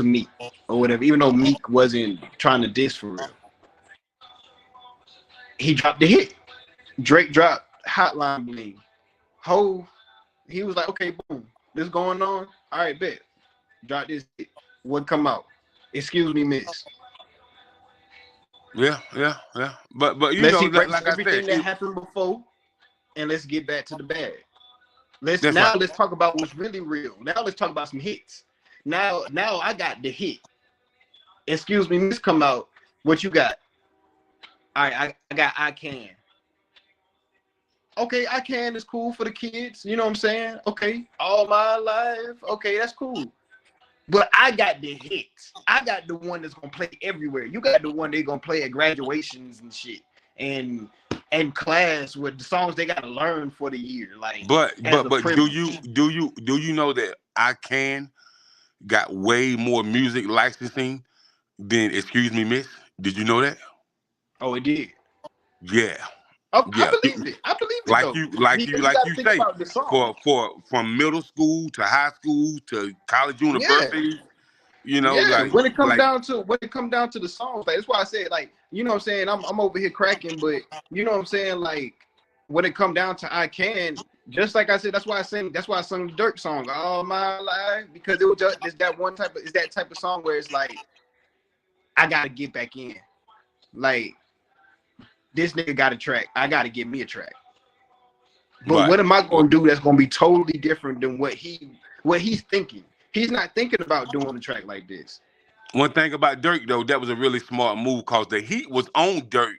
Meek or whatever, even though Meek wasn't trying to diss for real. He dropped the hit. Drake dropped Hotline Bling. Hove, he was like, okay, boom, this going on. All right, bet. Drop this hit. What come out? Excuse me, miss. Yeah. But you let's know, erase like I everything said, that happened before, and let's get back to the bag. Let's talk about what's really real. Now let's talk about some hits. Now I got the hit. Excuse me, miss, come out. What you got? All right, I got I Can. Okay, I Can is cool for the kids. You know what I'm saying? Okay, All My Life. Okay, that's cool. But I got the hits. I got the one that's gonna play everywhere. You got the one they're gonna play at graduations and shit, and class with the songs they gotta learn for the year. Like, but do you know that I Can got way more music licensing than Excuse Me, Miss? Did you know that? Oh, it did. Yeah. Oh, Yeah. I believe it. I believe it. Like though. you say, from middle school to high school to college, university, you know, like when it comes down to the songs, like that's why I said, like, you know what I'm saying, I'm over here cracking, but you know what I'm saying, like when it come down to I Can, just like I said, that's why I sung the Dirk song All My Life, because it was just that type of song where it's like I gotta get back in. Like, this nigga got a track, I gotta get me a track. But what am I gonna do that's gonna be totally different than what he's thinking? He's not thinking about doing a track like this. One thing about Dirk though, that was a really smart move because the heat was on Dirk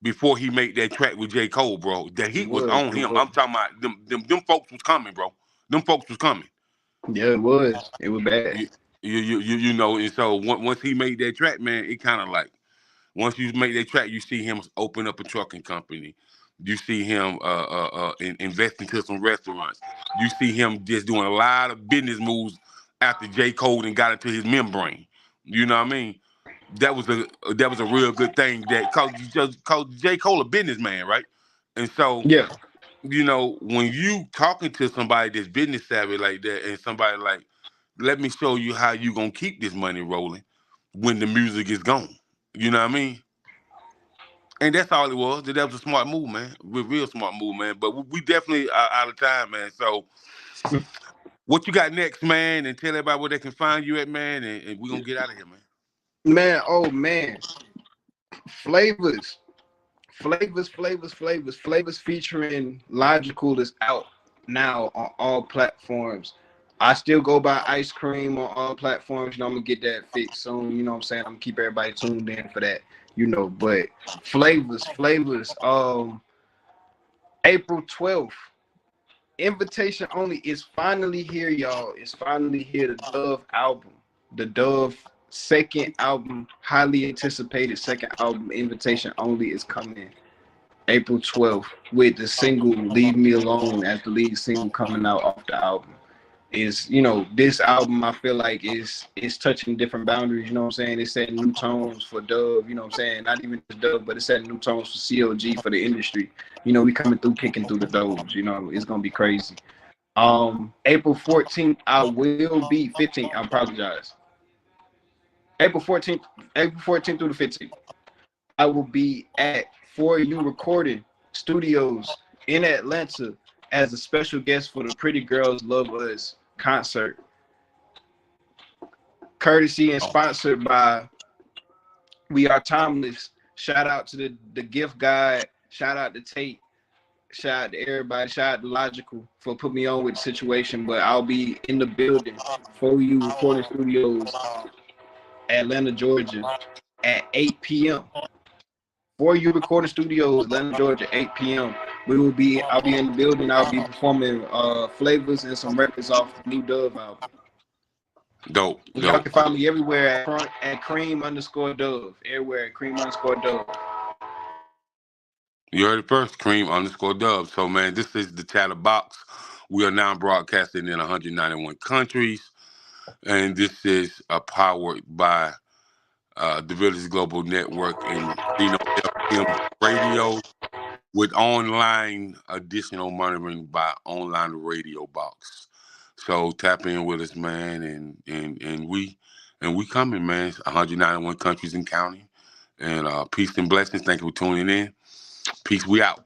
before he made that track with J. Cole, bro. The heat was on him. I'm talking about them folks was coming, bro. Them folks was coming. Yeah, it was. It was bad. You know, and so once he made that track, man, it kind of like, once you make that track, you see him open up a trucking company. You see him invest into some restaurants. You see him just doing a lot of business moves after J. Cole and got into his membrane. You know what I mean? That was a real good thing, that cause J. Cole a businessman, right? And so, yeah, you know, when you talking to somebody that's business savvy like that, and somebody like, let me show you how you gonna keep this money rolling when the music is gone. You know what I mean? And that's all it was. That was a smart move, man. Real smart move, man. But we definitely are out of time, man. So what you got next, man? And tell everybody where they can find you at, man. And we're going to get out of here, man. Man, oh, man. Flavors featuring Logical is out now on all platforms. I still go by IceCream on all platforms. You know, I'm going to get that fixed soon. You know what I'm saying? I'm going to keep everybody tuned in for that. You know, but flavors, April 12th, invitation only is finally here, y'all. It's finally here. The Dove album, the Dove second album, highly anticipated second album, invitation only, is coming April 12th with the single Leave Me Alone as the lead single coming out off the album. Is, you know, this album I feel like is touching different boundaries, you know what I'm saying? It's setting new tones for Dove, you know what I'm saying? Not even just Dove, but it's setting new tones for CLG, for the industry. You know, we coming through, kicking through the doors, you know, it's gonna be crazy. April 14th, I will be 15th, I apologize. April 14th through the 15th, I will be at For You Recording Studios in Atlanta as a special guest for the Pretty Girls Love Us concert. Courtesy and sponsored by We Are Timeless. Shout out to the gift guide. Shout out to Tate. Shout out to everybody. Shout out to Logical for putting me on with the situation. But I'll be in the building For You Recording Studios, Atlanta, Georgia, at 8 p.m. For You Recording Studios, Atlanta, Georgia, 8 p.m. I'll be in the building. I'll be performing flavors and some records off the new Dove album. Dope. Y'all can find me everywhere at cream_Dove. Everywhere at cream_Dove. You heard it first, cream_Dove. So, man, this is the Chatter Box. We are now broadcasting in 191 countries, and this is powered by the Village Global Network and FM Radio, with online additional monitoring by online radio box. So tap in with us, man, and we coming, man. 191 countries and counting. And peace and blessings. Thank you for tuning in. Peace. We out.